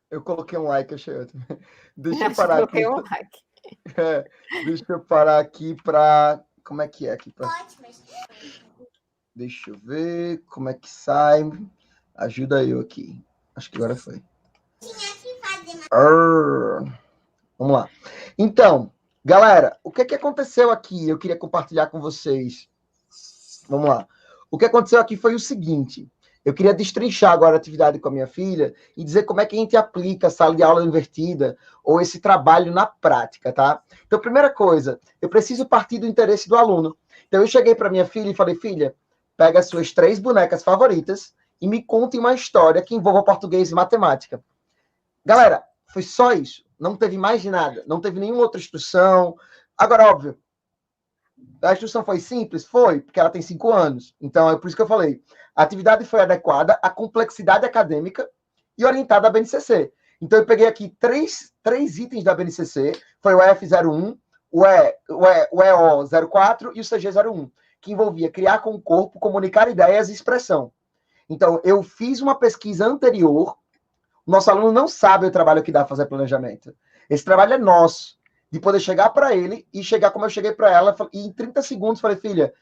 Eu coloquei um like, achei ótimo. Deixa eu Acho que parar aqui. coloquei um like. Deixa eu parar aqui para... Como é que é aqui? Ótimas. Deixa eu ver como é que sai. Ajuda eu aqui. Acho que agora foi. Tinha que fazer Vamos lá. Então, galera, o que aconteceu aqui? Eu queria compartilhar com vocês. Vamos lá. O que aconteceu aqui foi o seguinte. Eu queria destrinchar agora a atividade com a minha filha e dizer como é que a gente aplica a sala de aula invertida ou esse trabalho na prática, tá? Então, primeira coisa, eu preciso partir do interesse do aluno. Então, eu cheguei para minha filha e falei, filha, pega as suas 3 bonecas favoritas e me contem uma história que envolva português e matemática. Galera, foi só isso. Não teve mais de nada. Não teve nenhuma outra instrução. Agora, óbvio, a instrução foi simples? Foi, porque ela tem 5 anos. Então, é por isso que eu falei. A atividade foi adequada à complexidade acadêmica e orientada à BNCC. Então, eu peguei aqui três itens da BNCC. Foi o F01, o EO04 e o CG01, que envolvia criar com o corpo, comunicar ideias e expressão. Então, eu fiz uma pesquisa anterior. O nosso aluno não sabe o trabalho que dá fazer planejamento. Esse trabalho é nosso, de poder chegar para ele e chegar como eu cheguei para ela, e em 30 segundos falei, filha,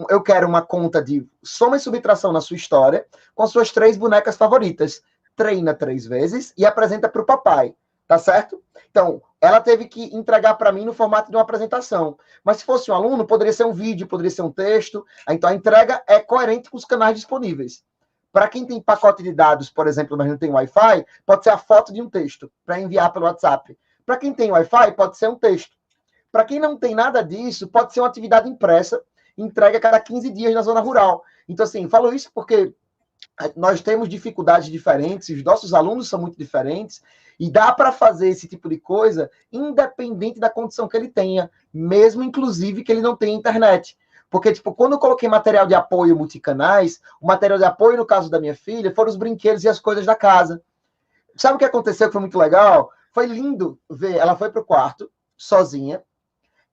eu quero uma conta de soma e subtração na sua história com as suas 3 bonecas favoritas. Treina 3 vezes e apresenta para o papai, tá certo? Então, ela teve que entregar para mim no formato de uma apresentação. Mas se fosse um aluno, poderia ser um vídeo, poderia ser um texto. Então, a entrega é coerente com os canais disponíveis. Para quem tem pacote de dados, por exemplo, mas não tem Wi-Fi, pode ser a foto de um texto para enviar pelo WhatsApp. Para quem tem Wi-Fi, pode ser um texto. Para quem não tem nada disso, pode ser uma atividade impressa, entregue a cada 15 dias na zona rural. Então, assim, falo isso porque nós temos dificuldades diferentes, os nossos alunos são muito diferentes, e dá para fazer esse tipo de coisa independente da condição que ele tenha, mesmo, inclusive, que ele não tenha internet. Porque, tipo, quando eu coloquei material de apoio multicanais, o material de apoio, no caso da minha filha, foram os brinquedos e as coisas da casa. Sabe o que aconteceu que foi muito legal? Foi lindo ver, ela foi pro quarto, sozinha,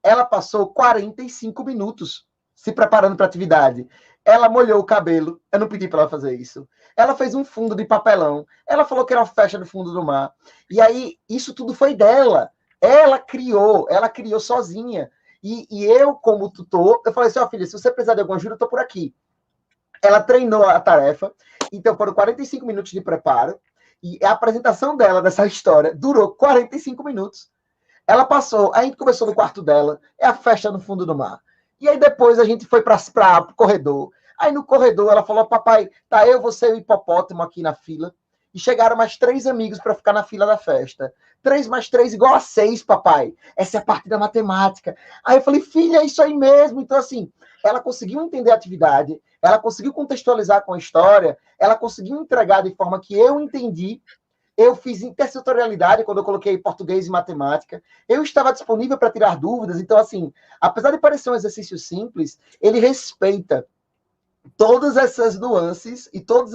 ela passou 45 minutos se preparando para a atividade. Ela molhou o cabelo, eu não pedi para ela fazer isso. Ela fez um fundo de papelão, ela falou que era uma festa do fundo do mar. E aí, isso tudo foi dela. Ela criou sozinha. E eu, como tutor, eu falei assim, ó, filha, se você precisar de alguma ajuda, eu tô por aqui. Ela treinou a tarefa, então foram 45 minutos de preparo, e a apresentação dela dessa história durou 45 minutos. Ela passou, a gente começou no quarto dela, é a festa no fundo do mar. E aí depois a gente foi para o corredor. Aí no corredor ela falou, papai, tá eu, você e o hipopótamo aqui na fila. E chegaram mais 3 amigos para ficar na fila da festa. 3 mais 3 igual a 6, papai. Essa é a parte da matemática. Aí eu falei, filha, é isso aí mesmo. Então, assim, ela conseguiu entender a atividade, ela conseguiu contextualizar com a história, ela conseguiu entregar de forma que eu entendi. Eu fiz intersetorialidade quando eu coloquei português e matemática. Eu estava disponível para tirar dúvidas. Então, assim, apesar de parecer um exercício simples, ele respeita todas essas nuances e todos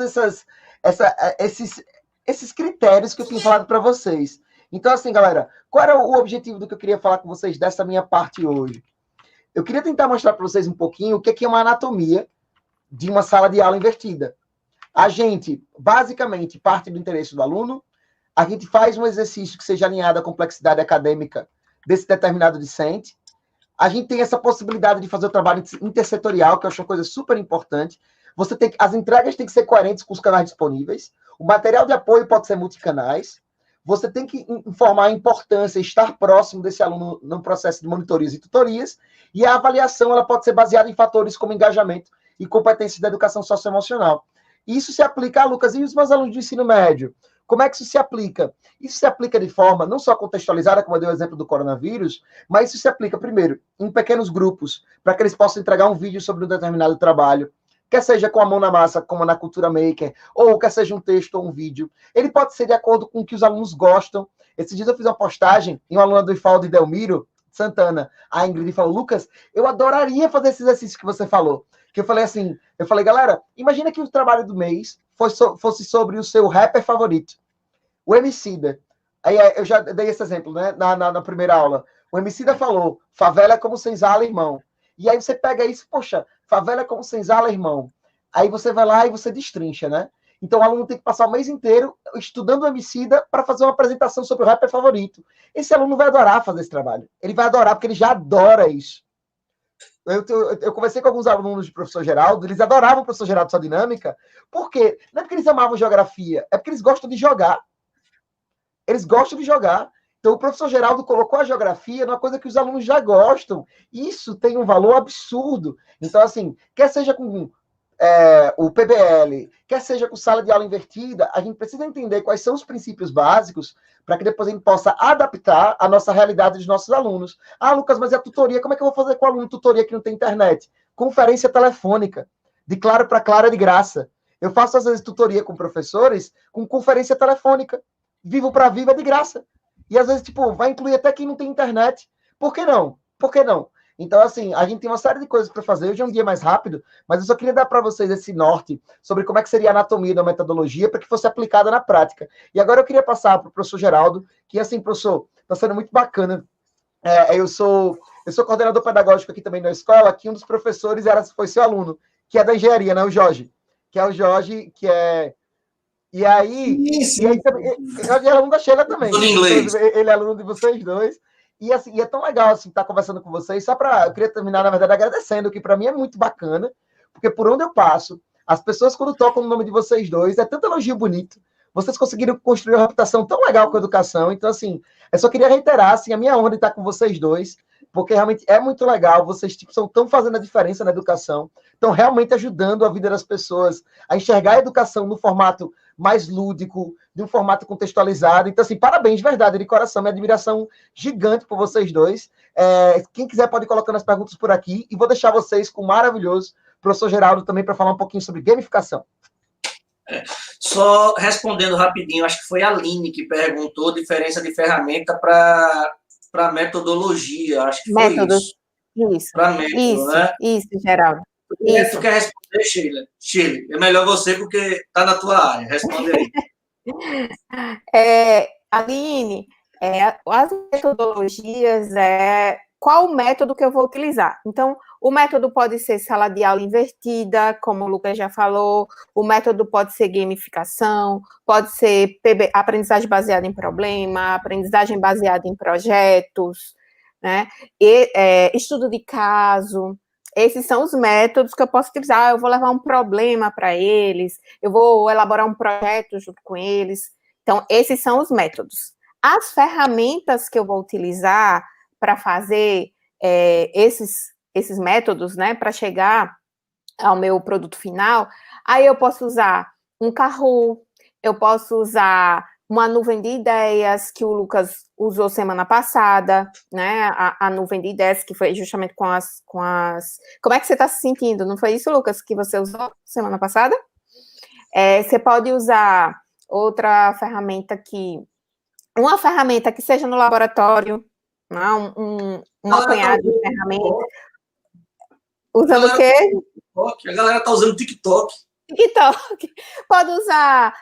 esses critérios que eu tenho falado para vocês. Então, assim, galera, qual era o objetivo do que eu queria falar com vocês dessa minha parte hoje? Eu queria tentar mostrar para vocês um pouquinho o que é uma anatomia de uma sala de aula invertida. A gente, basicamente, parte do interesse do aluno, a gente faz um exercício que seja alinhado à complexidade acadêmica desse determinado discente. A gente tem essa possibilidade de fazer o trabalho intersetorial, que eu acho uma coisa super importante. As entregas têm que ser coerentes com os canais disponíveis. O material de apoio pode ser multicanais. Você tem que informar a importância, estar próximo desse aluno no processo de monitorias e tutorias. E a avaliação ela pode ser baseada em fatores como engajamento e competências da educação socioemocional. Isso se aplica, Lucas, e os meus alunos de ensino médio? Como é que isso se aplica? Isso se aplica de forma não só contextualizada, como eu dei o exemplo do coronavírus, mas isso se aplica, primeiro, em pequenos grupos, para que eles possam entregar um vídeo sobre um determinado trabalho, quer seja com a mão na massa, como na Cultura Maker, ou quer seja um texto ou um vídeo. Ele pode ser de acordo com o que os alunos gostam. Esses dias eu fiz uma postagem em uma aluna do IFAL de Delmiro Santana, a Ingrid falou, Lucas, eu adoraria fazer esse exercício que você falou. Que eu falei assim, galera, imagina que o trabalho do mês fosse sobre o seu rapper favorito, o Emicida. Aí eu já dei esse exemplo, né, na primeira aula. O Emicida falou, favela é como senzala, irmão. E aí você pega isso, poxa, favela é como senzala, irmão. Aí você vai lá e você destrincha, né? Então o aluno tem que passar o mês inteiro estudando o Emicida para fazer uma apresentação sobre o rapper favorito. Esse aluno vai adorar fazer esse trabalho. Ele vai adorar, porque ele já adora isso. Eu conversei com alguns alunos de professor Geraldo, eles adoravam o professor Geraldo sua dinâmica. Por quê? Não é porque eles amavam geografia, é porque eles gostam de jogar. Eles gostam de jogar. Então, o professor Geraldo colocou a geografia numa coisa que os alunos já gostam. Isso tem um valor absurdo. Então, assim, quer seja com o PBL, quer seja com sala de aula invertida, a gente precisa entender quais são os princípios básicos para que depois a gente possa adaptar a nossa realidade dos nossos alunos. Ah, Lucas, mas e a tutoria? Como é que eu vou fazer com o aluno tutoria que não tem internet? Conferência telefônica, de Claro para Claro é de graça. Eu faço, às vezes, tutoria com professores com conferência telefônica. Vivo para vivo é de graça. E, às vezes, tipo, vai incluir até quem não tem internet. Por que não? Por que não? Então, assim, a gente tem uma série de coisas para fazer. Hoje é um dia mais rápido, mas eu só queria dar para vocês esse norte sobre como é que seria a anatomia da metodologia para que fosse aplicada na prática. E agora eu queria passar para o professor Geraldo, que, assim, professor, está sendo muito bacana. Eu sou coordenador pedagógico aqui também na escola, que um dos professores foi seu aluno, que é da engenharia, né? O Jorge. Que é o Jorge, que é... E aí também, ele é aluno da Sheila também. Inglês. Ele é aluno de vocês dois. E, assim, é tão legal assim, estar conversando com vocês. Eu queria terminar, na verdade, agradecendo, que para mim é muito bacana, porque por onde eu passo, as pessoas, quando tocam no nome de vocês dois, é tanto elogio bonito. Vocês conseguiram construir uma reputação tão legal com a educação. Então, assim, eu só queria reiterar assim, a minha honra de estar com vocês dois, porque realmente é muito legal. Vocês estão fazendo a diferença na educação, estão realmente ajudando a vida das pessoas a enxergar a educação no formato mais lúdico, de um formato contextualizado. Então, assim, parabéns, de verdade, de coração, minha admiração gigante por vocês dois. Quem quiser pode ir colocando as perguntas por aqui, e vou deixar vocês com o maravilhoso professor Geraldo também para falar um pouquinho sobre gamificação. Só respondendo rapidinho, acho que foi a Aline que perguntou a diferença de ferramenta para metodologia, acho que foi Métodos. Isso. Para método, Isso, né? Isso, Geraldo. Tu quer responder, Sheila? Sheila, é melhor você porque está na tua área. Responde aí. Aline, as metodologias, qual o método que eu vou utilizar? Então, o método pode ser sala de aula invertida, como o Lucas já falou, o método pode ser gamificação, pode ser aprendizagem baseada em problema, aprendizagem baseada em projetos, né? Estudo de caso. Esses são os métodos que eu posso utilizar. Eu vou levar um problema para eles, eu vou elaborar um projeto junto com eles. Então, esses são os métodos. As ferramentas que eu vou utilizar para fazer esses métodos, né, para chegar ao meu produto final, aí eu posso usar um Kahoot, eu posso usar uma nuvem de ideias, que o Lucas usou semana passada, né, a nuvem de ideias, que foi justamente com as... Como é que você está se sentindo? Não foi isso, Lucas, que você usou semana passada? Você pode usar outra ferramenta uma ferramenta que seja no laboratório, um apanhado de ferramentas. Usando o quê? A galera está usando TikTok. TikTok. Pode usar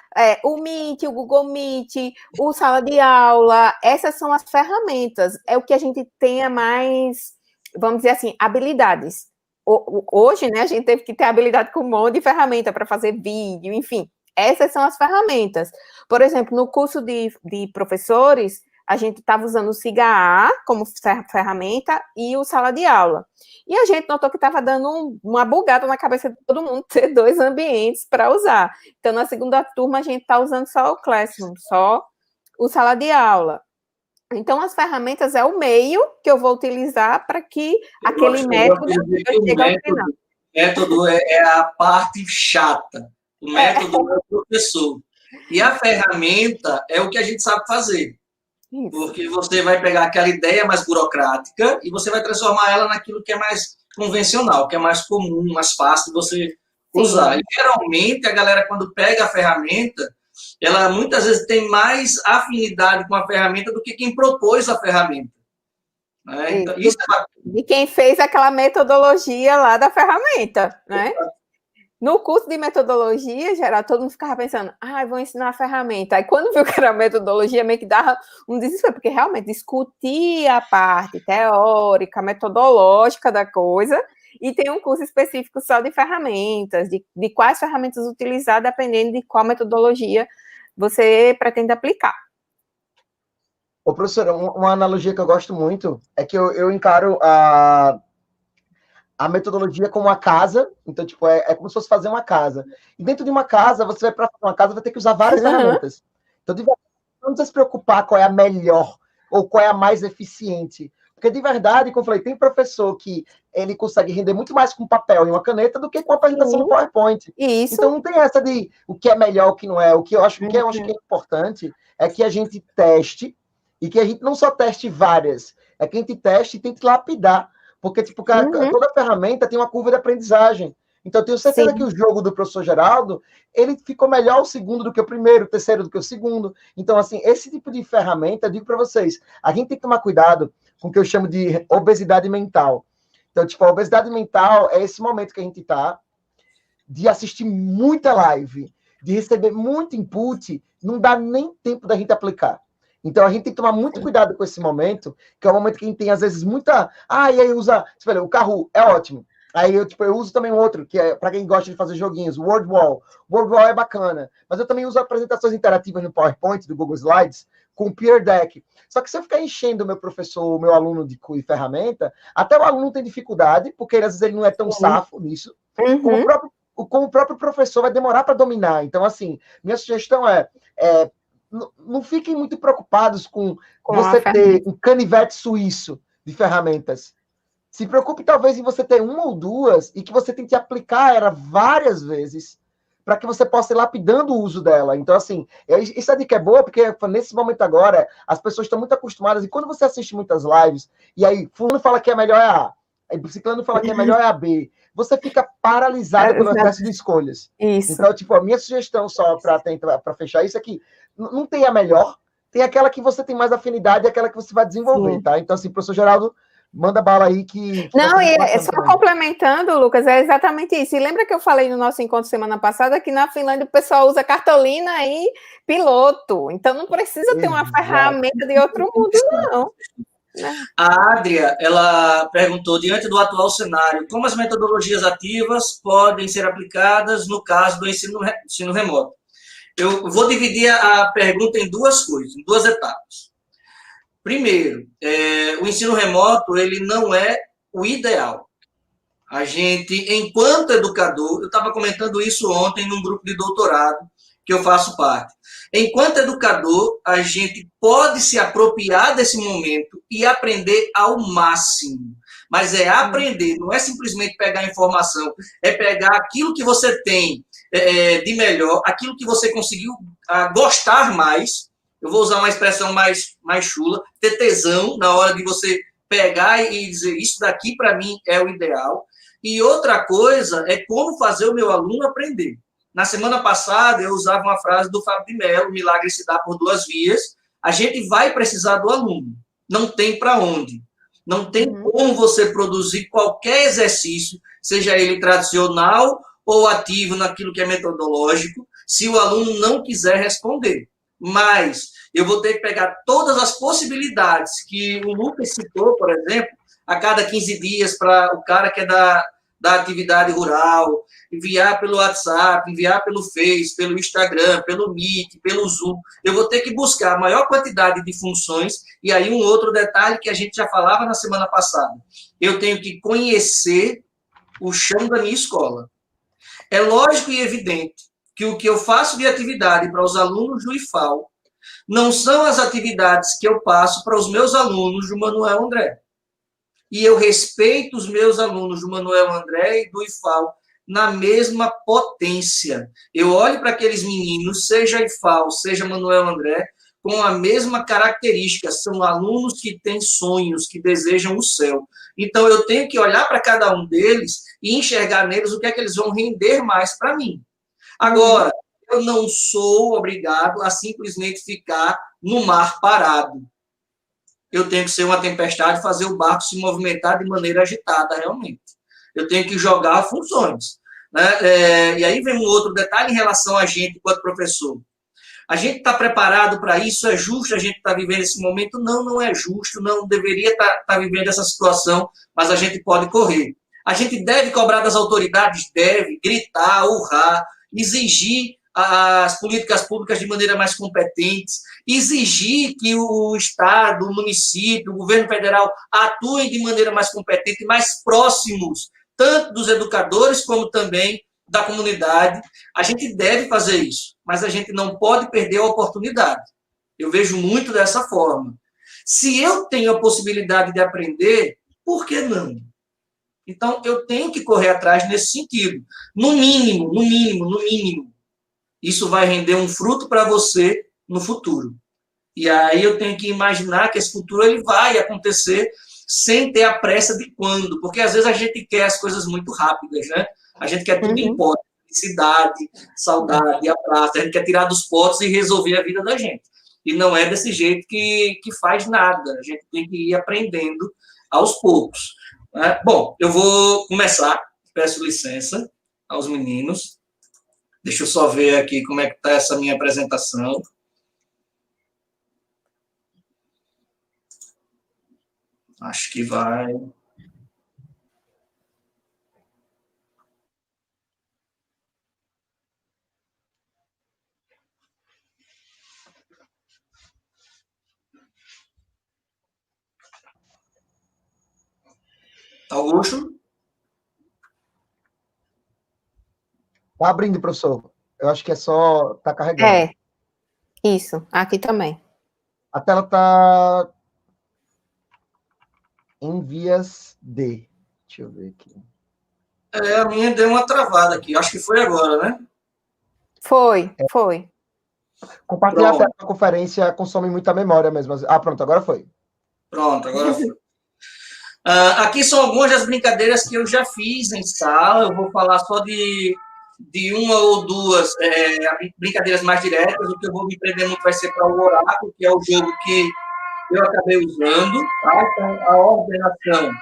o Meet, o Google Meet, o Sala de Aula. Essas são as ferramentas. É o que a gente tenha mais, vamos dizer assim, habilidades. Hoje, né, a gente teve que ter habilidade com um monte de ferramenta para fazer vídeo, enfim. Essas são as ferramentas. Por exemplo, no curso de professores, a gente estava usando o SIGA como ferramenta e o Sala de Aula. E a gente notou que estava dando uma bugada na cabeça de todo mundo ter dois ambientes para usar. Então, na segunda turma, a gente está usando só o Classroom, só o Sala de Aula. Então, as ferramentas é o meio que eu vou utilizar para que aquele método chegue ao final. O método é a parte chata. O método é o professor. E a ferramenta é o que a gente sabe fazer. Isso. Porque você vai pegar aquela ideia mais burocrática e você vai transformar ela naquilo que é mais convencional, que é mais comum, mais fácil de você usar. E, geralmente, a galera, quando pega a ferramenta, ela muitas vezes tem mais afinidade com a ferramenta do que quem propôs a ferramenta. Então, isso de quem fez aquela metodologia lá da ferramenta, né? No curso de metodologia, geral, todo mundo ficava pensando, vou ensinar a ferramenta. Aí, quando viu que era metodologia, meio que dava um desespero, porque realmente discutir a parte teórica, metodológica da coisa, e tem um curso específico só de ferramentas, de quais ferramentas utilizar, dependendo de qual metodologia você pretende aplicar. Ô, professora, uma analogia que eu gosto muito é que eu encaro a metodologia como uma casa. Então, tipo, é como se fosse fazer uma casa. E dentro de uma casa, você vai para uma casa, vai ter que usar várias ferramentas. Então, de verdade, não precisa se preocupar qual é a melhor ou qual é a mais eficiente. Porque, de verdade, como eu falei, tem professor que ele consegue render muito mais com papel e uma caneta do que com a apresentação no PowerPoint. Isso. Então, não tem essa de o que é melhor, o que não é. O que eu acho que é importante é que a gente teste, e que a gente não só teste várias, é que a gente teste e tente lapidar. Porque, tipo, toda ferramenta tem uma curva de aprendizagem. Então, eu tenho certeza Sim. que o jogo do professor Geraldo, ele ficou melhor o segundo do que o primeiro, o terceiro do que o segundo. Então, assim, esse tipo de ferramenta, eu digo para vocês, a gente tem que tomar cuidado com o que eu chamo de obesidade mental. Então, tipo, a obesidade mental é esse momento que a gente tá, de assistir muita live, de receber muito input, não dá nem tempo da gente aplicar. Então, a gente tem que tomar muito cuidado com esse momento, que é o momento que a gente tem, às vezes, muita... E aí usa... O Kahoot é ótimo. Aí eu uso também um outro, que é para quem gosta de fazer joguinhos, WordWall. WordWall é bacana. Mas eu também uso apresentações interativas no PowerPoint, do Google Slides, com o Peer Deck. Só que se eu ficar enchendo o meu professor, o meu aluno de ferramenta, até o aluno tem dificuldade, porque às vezes ele não é tão safo nisso, como o próprio professor vai demorar para dominar. Então, assim, minha sugestão não fiquem muito preocupados com você ter um canivete suíço de ferramentas. Se preocupe, talvez, em você ter uma ou duas e que você tente aplicar ela várias vezes para que você possa ir lapidando o uso dela. Então, assim, essa dica é boa porque nesse momento agora as pessoas estão muito acostumadas e quando você assiste muitas lives e aí fulano fala que é melhor é A, aí ciclano fala que é melhor é a B, você fica paralisado pelo excesso de escolhas. Isso. Então, tipo, a minha sugestão só para fechar isso é que não tem a melhor, tem aquela que você tem mais afinidade e aquela que você vai desenvolver, Sim. tá? Então, assim, professor Geraldo, manda bala aí que Não, e só também. complementando, Lucas, é exatamente isso. E lembra que eu falei no nosso encontro semana passada que na Finlândia o pessoal usa cartolina e piloto. Então não precisa ter uma ferramenta de outro mundo, não. A Adria, ela perguntou, diante do atual cenário, como as metodologias ativas podem ser aplicadas no caso do ensino remoto? Eu vou dividir a pergunta em duas coisas, em duas etapas. Primeiro, o ensino remoto, ele não é o ideal. A gente, enquanto educador, eu estava comentando isso ontem num grupo de doutorado que eu faço parte. Enquanto educador, a gente pode se apropriar desse momento e aprender ao máximo. Mas é aprender, não é simplesmente pegar informação, é pegar aquilo que você tem de melhor, aquilo que você conseguiu gostar mais. Eu vou usar uma expressão mais chula, ter tesão na hora de você pegar e dizer, isso daqui para mim é o ideal. E outra coisa é como fazer o meu aluno aprender. Na semana passada, eu usava uma frase do Fábio de Mello, o milagre se dá por duas vias. A gente vai precisar do aluno, não tem para onde. Não tem como você produzir qualquer exercício, seja ele tradicional ou ativo naquilo que é metodológico, se o aluno não quiser responder. Mas eu vou ter que pegar todas as possibilidades que o Lucas citou, por exemplo, a cada 15 dias para o cara que é da atividade rural, enviar pelo WhatsApp, enviar pelo Face, pelo Instagram, pelo Meet, pelo Zoom. Eu vou ter que buscar a maior quantidade de funções. E aí um outro detalhe que a gente já falava na semana passada. Eu tenho que conhecer o chão da minha escola. É lógico e evidente que o que eu faço de atividade para os alunos do IFAL não são as atividades que eu passo para os meus alunos do Manuel André. E eu respeito os meus alunos do Manuel André e do IFAL na mesma potência. Eu olho para aqueles meninos, seja IFAL, seja Manuel André, com a mesma característica. São alunos que têm sonhos, que desejam o céu. Então, eu tenho que olhar para cada um deles e enxergar neles o que é que eles vão render mais para mim. Agora, eu não sou obrigado a simplesmente ficar no mar parado. Eu tenho que ser uma tempestade e fazer o barco se movimentar de maneira agitada, realmente. Eu tenho que jogar funções. Né? E aí vem um outro detalhe em relação a gente, enquanto professor. A gente está preparado para isso? É justo a gente estar vivendo esse momento? Não, não é justo, não deveria estar vivendo essa situação, mas a gente pode correr. A gente deve cobrar das autoridades? Deve, gritar, urrar, exigir as políticas públicas de maneira mais competente, exigir que o Estado, o município, o governo federal atuem de maneira mais competente, mais próximos, tanto dos educadores como também da comunidade. A gente deve fazer isso, mas a gente não pode perder a oportunidade. Eu vejo muito dessa forma. Se eu tenho a possibilidade de aprender, por que não? Então, eu tenho que correr atrás nesse sentido. No mínimo, isso vai render um fruto para você no futuro. E aí eu tenho que imaginar que esse futuro ele vai acontecer sem ter a pressa de quando. Porque às vezes a gente quer as coisas muito rápidas, né? A gente quer tudo em pote, felicidade, saudade, abraço, a gente quer tirar dos potes e resolver a vida da gente. E não é desse jeito que faz nada, a gente tem que ir aprendendo aos poucos. Né? Bom, eu vou começar, peço licença aos meninos. Deixa eu só ver aqui como é que está essa minha apresentação. Acho que vai. Augusto? Tá abrindo, professor. Eu acho que é só tá carregando. É, isso. Aqui também. A tela tá em vias de. Deixa eu ver aqui. A minha deu uma travada aqui. Acho que foi agora, né? Foi. Compartilhar a Pronto. tela da conferência consome muita memória mesmo. Pronto, agora foi. Pronto, agora foi. Aqui são algumas das brincadeiras que eu já fiz em sala. Eu vou falar só de uma ou duas brincadeiras mais diretas. O que eu vou me prender muito vai ser para o Oráculo, que é o jogo que eu acabei usando. Tá? Então, a ordenação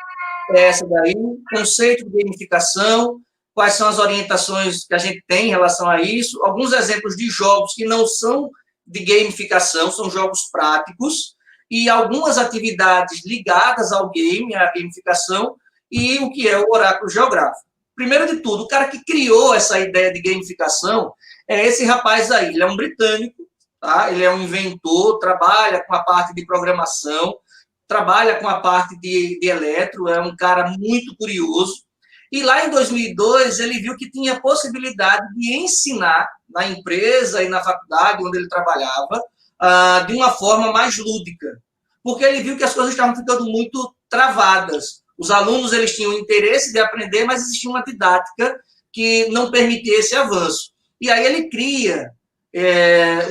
é essa daí. Conceito de gamificação, quais são as orientações que a gente tem em relação a isso. Alguns exemplos de jogos que não são de gamificação, são jogos práticos, e algumas atividades ligadas ao game, à gamificação, e o que é o oráculo geográfico. Primeiro de tudo, o cara que criou essa ideia de gamificação é esse rapaz aí. Ele é um britânico, tá? Ele é um inventor, trabalha com a parte de programação, trabalha com a parte de eletro, é um cara muito curioso. E lá em 2002, ele viu que tinha possibilidade de ensinar na empresa e na faculdade onde ele trabalhava, de uma forma mais lúdica, porque ele viu que as coisas estavam ficando muito travadas. Os alunos eles tinham interesse de aprender, mas existia uma didática que não permitia esse avanço. E aí ele cria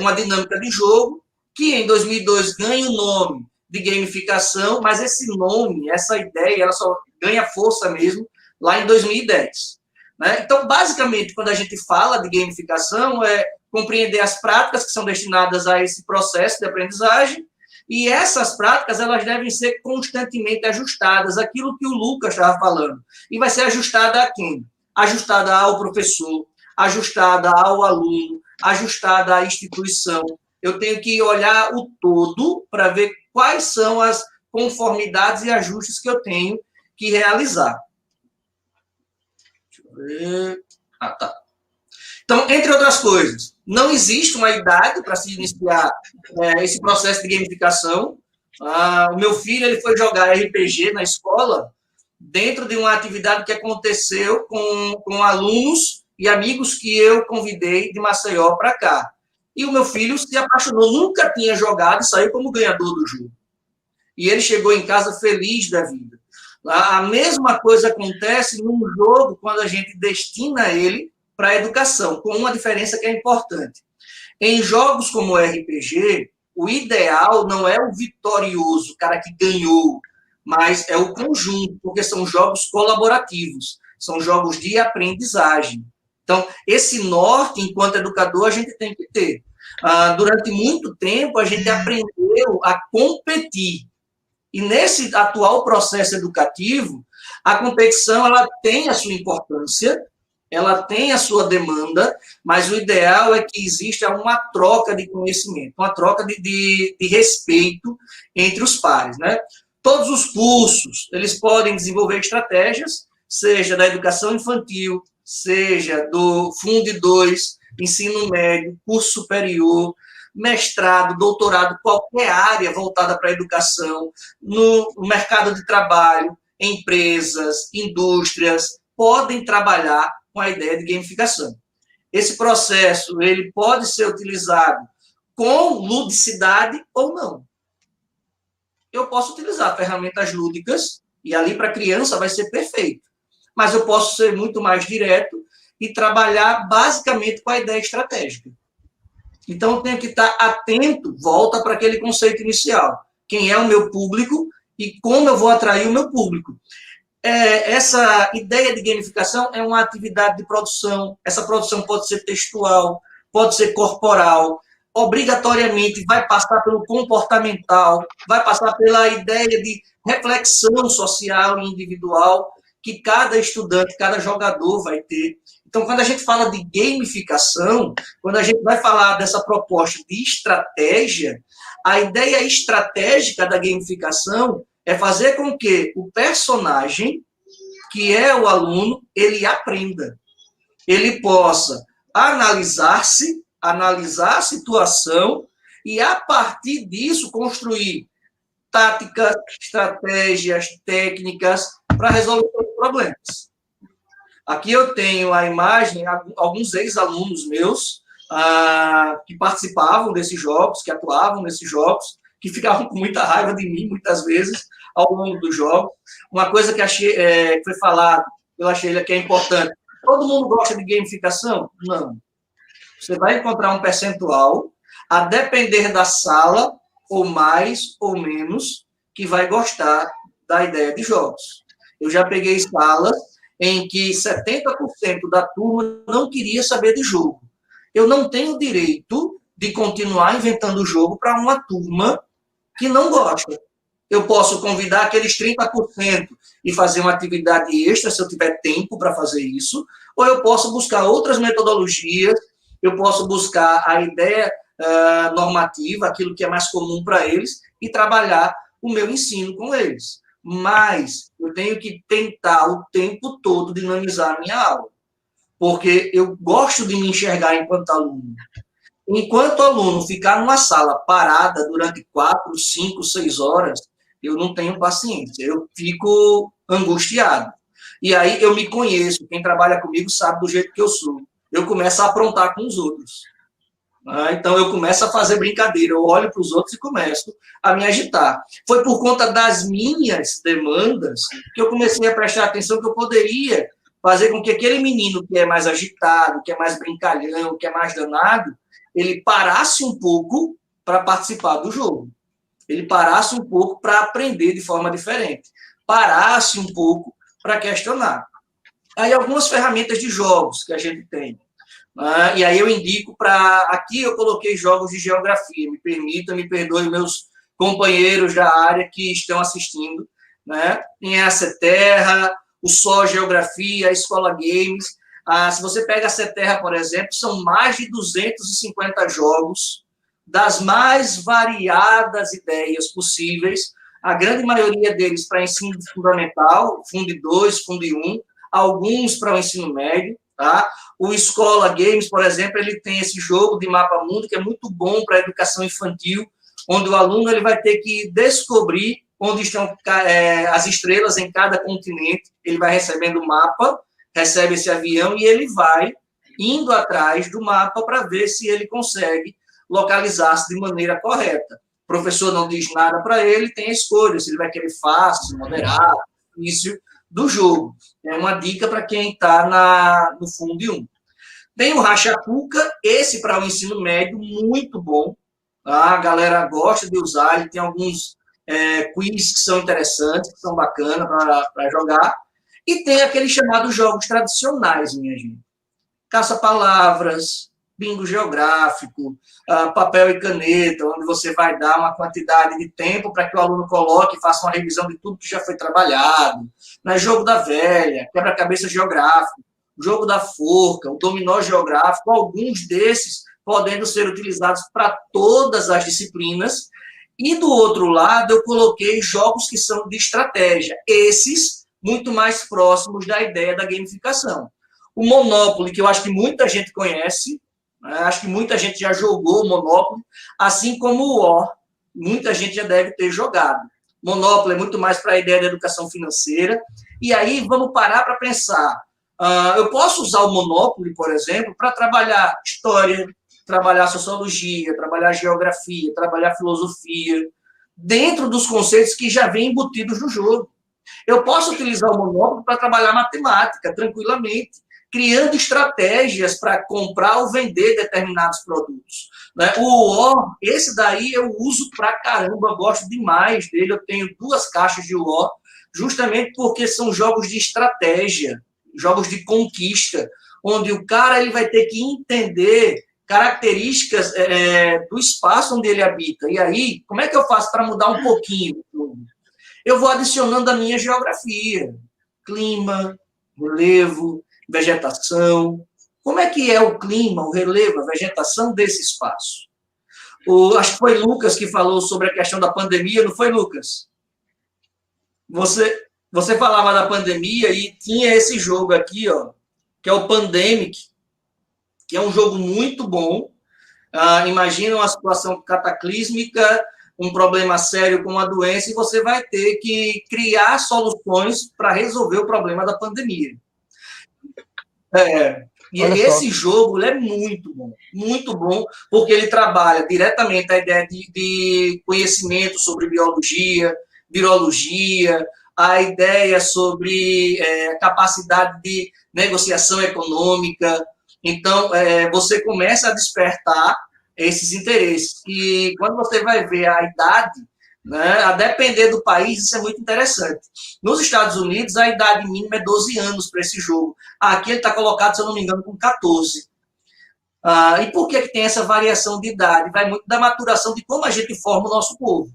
uma dinâmica de jogo que em 2002 ganha o nome de gamificação, mas esse nome, essa ideia, ela só ganha força mesmo lá em 2010. Né? Então, basicamente, quando a gente fala de gamificação, é compreender as práticas que são destinadas a esse processo de aprendizagem, e essas práticas elas devem ser constantemente ajustadas, aquilo que o Lucas estava falando. E vai ser ajustada a quem? Ajustada ao professor, ajustada ao aluno, ajustada à instituição. Eu tenho que olhar o todo para ver quais são as conformidades e ajustes que eu tenho que realizar. Deixa eu ver. Tá. Então, entre outras coisas, não existe uma idade para se iniciar esse processo de gamificação. O meu filho ele foi jogar RPG na escola dentro de uma atividade que aconteceu com alunos e amigos que eu convidei de Maceió para cá. E o meu filho se apaixonou, nunca tinha jogado e saiu como ganhador do jogo. E ele chegou em casa feliz da vida. A mesma coisa acontece num jogo quando a gente destina ele para a educação, com uma diferença que é importante. Em jogos como o RPG, o ideal não é o vitorioso, o cara que ganhou, mas é o conjunto, porque são jogos colaborativos, são jogos de aprendizagem. Então, esse norte, enquanto educador, a gente tem que ter. Durante muito tempo, a gente aprendeu a competir. E nesse atual processo educativo, a competição ela tem a sua importância, ela tem a sua demanda, mas o ideal é que exista uma troca de conhecimento, uma troca de respeito entre os pares, né? Todos os cursos, eles podem desenvolver estratégias, seja da educação infantil, seja do Fundo 2, ensino médio, curso superior, mestrado, doutorado, qualquer área voltada para a educação, no mercado de trabalho, empresas, indústrias, podem trabalhar com a ideia de gamificação. Esse processo ele pode ser utilizado com ludicidade ou não. Eu posso utilizar ferramentas lúdicas e ali para a criança vai ser perfeito. Mas eu posso ser muito mais direto e trabalhar basicamente com a ideia estratégica. Então, eu tenho que estar atento, volta para aquele conceito inicial. Quem é o meu público e como eu vou atrair o meu público. essa ideia de gamificação é uma atividade de produção. Essa produção pode ser textual, pode ser corporal, obrigatoriamente vai passar pelo comportamental, vai passar pela ideia de reflexão social e individual que cada estudante, cada jogador vai ter. Então, quando a gente fala de gamificação, quando a gente vai falar dessa proposta de estratégia, a ideia estratégica da gamificação é fazer com que o personagem, que é o aluno, ele aprenda. Ele possa analisar-se, analisar a situação e, a partir disso, construir táticas, estratégias, técnicas para resolver os problemas. Aqui eu tenho a imagem, alguns ex-alunos meus que participavam desses jogos, que atuavam nesses jogos, que ficavam com muita raiva de mim, muitas vezes, ao longo do jogo. Uma coisa que foi falado, eu achei que é importante. Todo mundo gosta de gamificação? Não. Você vai encontrar um percentual, a depender da sala, ou mais ou menos, que vai gostar da ideia de jogos. Eu já peguei salas em que 70% da turma não queria saber de jogo. Eu não tenho direito de continuar inventando jogo para uma turma que não gosta. Eu posso convidar aqueles 30% e fazer uma atividade extra, se eu tiver tempo para fazer isso, ou eu posso buscar outras metodologias, eu posso buscar a ideia normativa, aquilo que é mais comum para eles, e trabalhar o meu ensino com eles. Mas eu tenho que tentar o tempo todo dinamizar a minha aula, porque eu gosto de me enxergar enquanto aluno. Enquanto o aluno ficar numa sala parada durante 4, 5, 6 horas, eu não tenho paciência, eu fico angustiado. E aí eu me conheço, quem trabalha comigo sabe do jeito que eu sou. Eu começo a aprontar com os outros. Então eu começo a fazer brincadeira, eu olho para os outros e começo a me agitar. Foi por conta das minhas demandas que eu comecei a prestar atenção que eu poderia fazer com que aquele menino que é mais agitado, que é mais brincalhão, que é mais danado, ele parasse um pouco para participar do jogo. Ele parasse um pouco para aprender de forma diferente. Parasse um pouco para questionar. Aí algumas ferramentas de jogos que a gente tem. E aí eu indico para... Aqui eu coloquei jogos de geografia. Me perdoe meus companheiros da área que estão assistindo. Tem a CETERRA, o Só Geografia, a Escola Games. Se você pega a CETERRA, por exemplo, são mais de 250 jogos das mais variadas ideias possíveis. A grande maioria deles para ensino fundamental, Fundo 2, Fundo 1, alguns para o ensino médio. Tá? O Escola Games, por exemplo, ele tem esse jogo de mapa mundo que é muito bom para a educação infantil, onde o aluno ele vai ter que descobrir onde estão as estrelas em cada continente. Ele vai recebendo o mapa, recebe esse avião e ele vai indo atrás do mapa para ver se ele consegue localizar-se de maneira correta. O professor não diz nada para ele, tem a escolha, se ele vai querer fácil, moderado, difícil do jogo. É uma dica para quem está no Fundo 1. Tem o Rachacuca, esse para o ensino médio, muito bom. Tá? A galera gosta de usar, ele tem alguns quiz que são interessantes, que são bacanas para jogar. E tem aqueles chamados jogos tradicionais, minha gente. Caça-palavras, bingo geográfico, papel e caneta, onde você vai dar uma quantidade de tempo para que o aluno coloque e faça uma revisão de tudo que já foi trabalhado. Jogo da velha, quebra-cabeça geográfico, jogo da forca, o dominó geográfico, alguns desses podendo ser utilizados para todas as disciplinas. E do outro lado, eu coloquei jogos que são de estratégia. Esses, muito mais próximos da ideia da gamificação. O Monopoly, que eu acho que muita gente conhece, acho que muita gente já jogou o Monopoly, assim como o War, muita gente já deve ter jogado. Monopoly é muito mais para a ideia da educação financeira. E aí, vamos parar para pensar. Eu posso usar o Monopoly, por exemplo, para trabalhar história, trabalhar sociologia, trabalhar geografia, trabalhar filosofia, dentro dos conceitos que já vêm embutidos no jogo. Eu posso utilizar o Monopoly para trabalhar matemática, tranquilamente, criando estratégias para comprar ou vender determinados produtos. O War, esse daí eu uso pra caramba, eu gosto demais dele, eu tenho 2 caixas de War, justamente porque são jogos de estratégia, jogos de conquista, onde o cara ele vai ter que entender características do espaço onde ele habita. E aí, como é que eu faço para mudar um pouquinho? Eu vou adicionando a minha geografia, clima, relevo, vegetação. Como é que é o clima, o relevo, a vegetação desse espaço? Acho que foi Lucas que falou sobre a questão da pandemia, não foi, Lucas? Você falava da pandemia e tinha esse jogo aqui, ó, que é o Pandemic, que é um jogo muito bom. Imagina uma situação cataclísmica, um problema sério com uma doença, e você vai ter que criar soluções para resolver o problema da pandemia. E esse jogo é muito bom, porque ele trabalha diretamente a ideia de conhecimento sobre biologia, virologia, a ideia sobre capacidade de negociação econômica. Então, você começa a despertar esses interesses. E quando você vai ver a idade, né, a depender do país, isso é muito interessante. Nos Estados Unidos, a idade mínima é 12 anos para esse jogo. Aqui ele está colocado, se eu não me engano, com 14. E por que tem essa variação de idade? Vai muito da maturação de como a gente forma o nosso povo.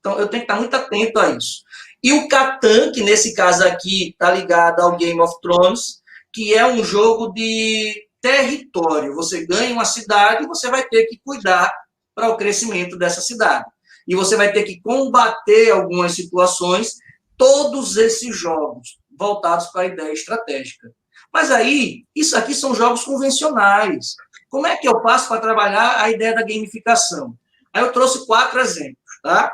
Então, eu tenho que estar muito atento a isso. E o Catan, que nesse caso aqui está ligado ao Game of Thrones, que é um jogo de território. Você ganha uma cidade e você vai ter que cuidar para o crescimento dessa cidade. E você vai ter que combater algumas situações, todos esses jogos voltados para a ideia estratégica. Mas aí, isso aqui são jogos convencionais. Como é que eu faço para trabalhar a ideia da gamificação? Aí eu trouxe 4 exemplos, tá?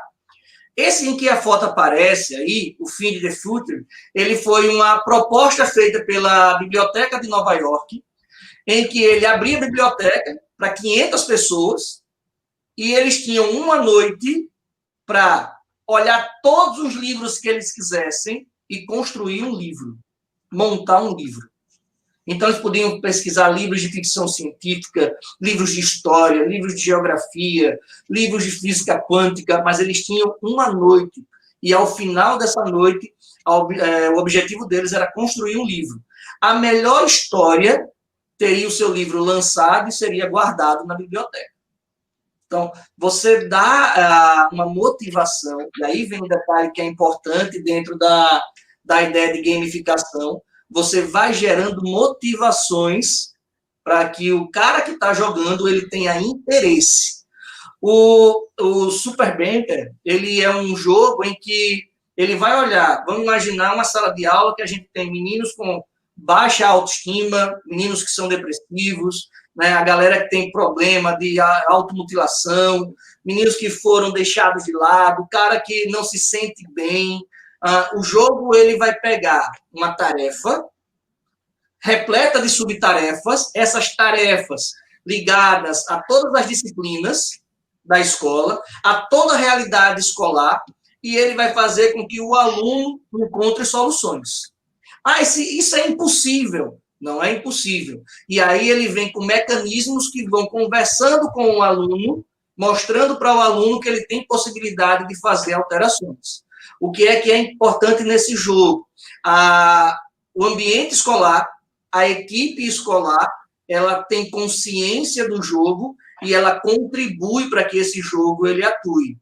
Esse em que a foto aparece aí, o Feed the Future, ele foi uma proposta feita pela Biblioteca de Nova York, em que ele abria a biblioteca para 500 pessoas, e eles tinham uma noite para olhar todos os livros que eles quisessem e construir um livro, montar um livro. Então, eles podiam pesquisar livros de ficção científica, livros de história, livros de geografia, livros de física quântica, mas eles tinham uma noite. E, ao final dessa noite, o objetivo deles era construir um livro. A melhor história teria o seu livro lançado e seria guardado na biblioteca. Então, você dá uma motivação, e aí vem um detalhe que é importante dentro da ideia de gamificação, você vai gerando motivações para que o cara que está jogando ele tenha interesse. O Super Banker, ele é um jogo em que ele vai olhar, vamos imaginar uma sala de aula que a gente tem meninos com baixa autoestima, meninos que são depressivos, né, a galera que tem problema de automutilação, meninos que foram deixados de lado, o cara que não se sente bem. O jogo ele vai pegar uma tarefa repleta de subtarefas, essas tarefas ligadas a todas as disciplinas da escola, a toda a realidade escolar, e ele vai fazer com que o aluno encontre soluções. Isso é impossível. Não é impossível. E aí ele vem com mecanismos que vão conversando com o aluno, mostrando para o aluno que ele tem possibilidade de fazer alterações. O que é importante nesse jogo? O ambiente escolar, a equipe escolar, ela tem consciência do jogo e ela contribui para que esse jogo ele atue.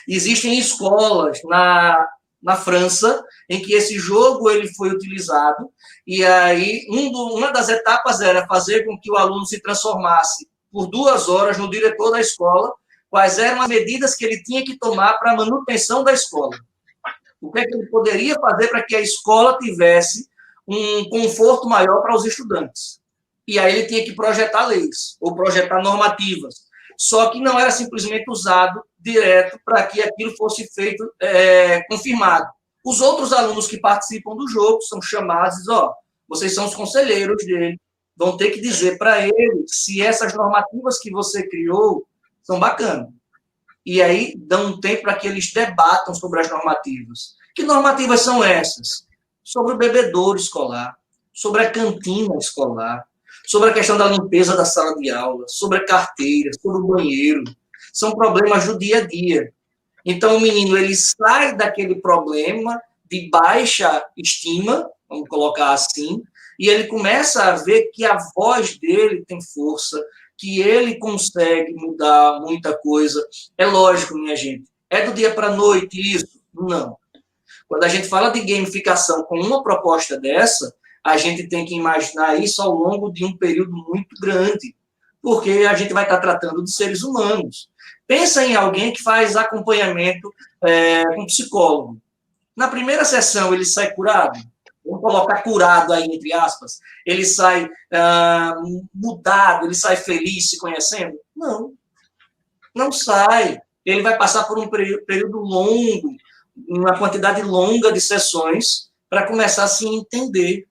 Existem escolas na França em que esse jogo ele foi utilizado, e aí uma das etapas era fazer com que o aluno se transformasse por 2 horas no diretor da escola, quais eram as medidas que ele tinha que tomar para a manutenção da escola. O que é que ele poderia fazer para que a escola tivesse um conforto maior para os estudantes. E aí ele tinha que projetar leis, ou projetar normativas. Só que não era simplesmente usado direto para que aquilo fosse feito, confirmado. Os outros alunos que participam do jogo são chamados, vocês são os conselheiros dele, vão ter que dizer para ele se essas normativas que você criou são bacanas. E aí dão um tempo para que eles debatam sobre as normativas. Que normativas são essas? Sobre o bebedouro escolar, sobre a cantina escolar, sobre a questão da limpeza da sala de aula, sobre a carteira, sobre o banheiro. São problemas do dia a dia. Então, o menino ele sai daquele problema de baixa estima, vamos colocar assim, e ele começa a ver que a voz dele tem força, que ele consegue mudar muita coisa. É lógico, minha gente, é do dia para a noite isso? Não. Quando a gente fala de gamificação com uma proposta dessa, a gente tem que imaginar isso ao longo de um período muito grande, porque a gente vai estar tratando de seres humanos. Pensa em alguém que faz acompanhamento com psicólogo. Na primeira sessão, ele sai curado? Vamos colocar curado aí, entre aspas. Ele sai mudado, ele sai feliz se conhecendo? Não. Não sai. Ele vai passar por um período longo, uma quantidade longa de sessões, para começar a se entender.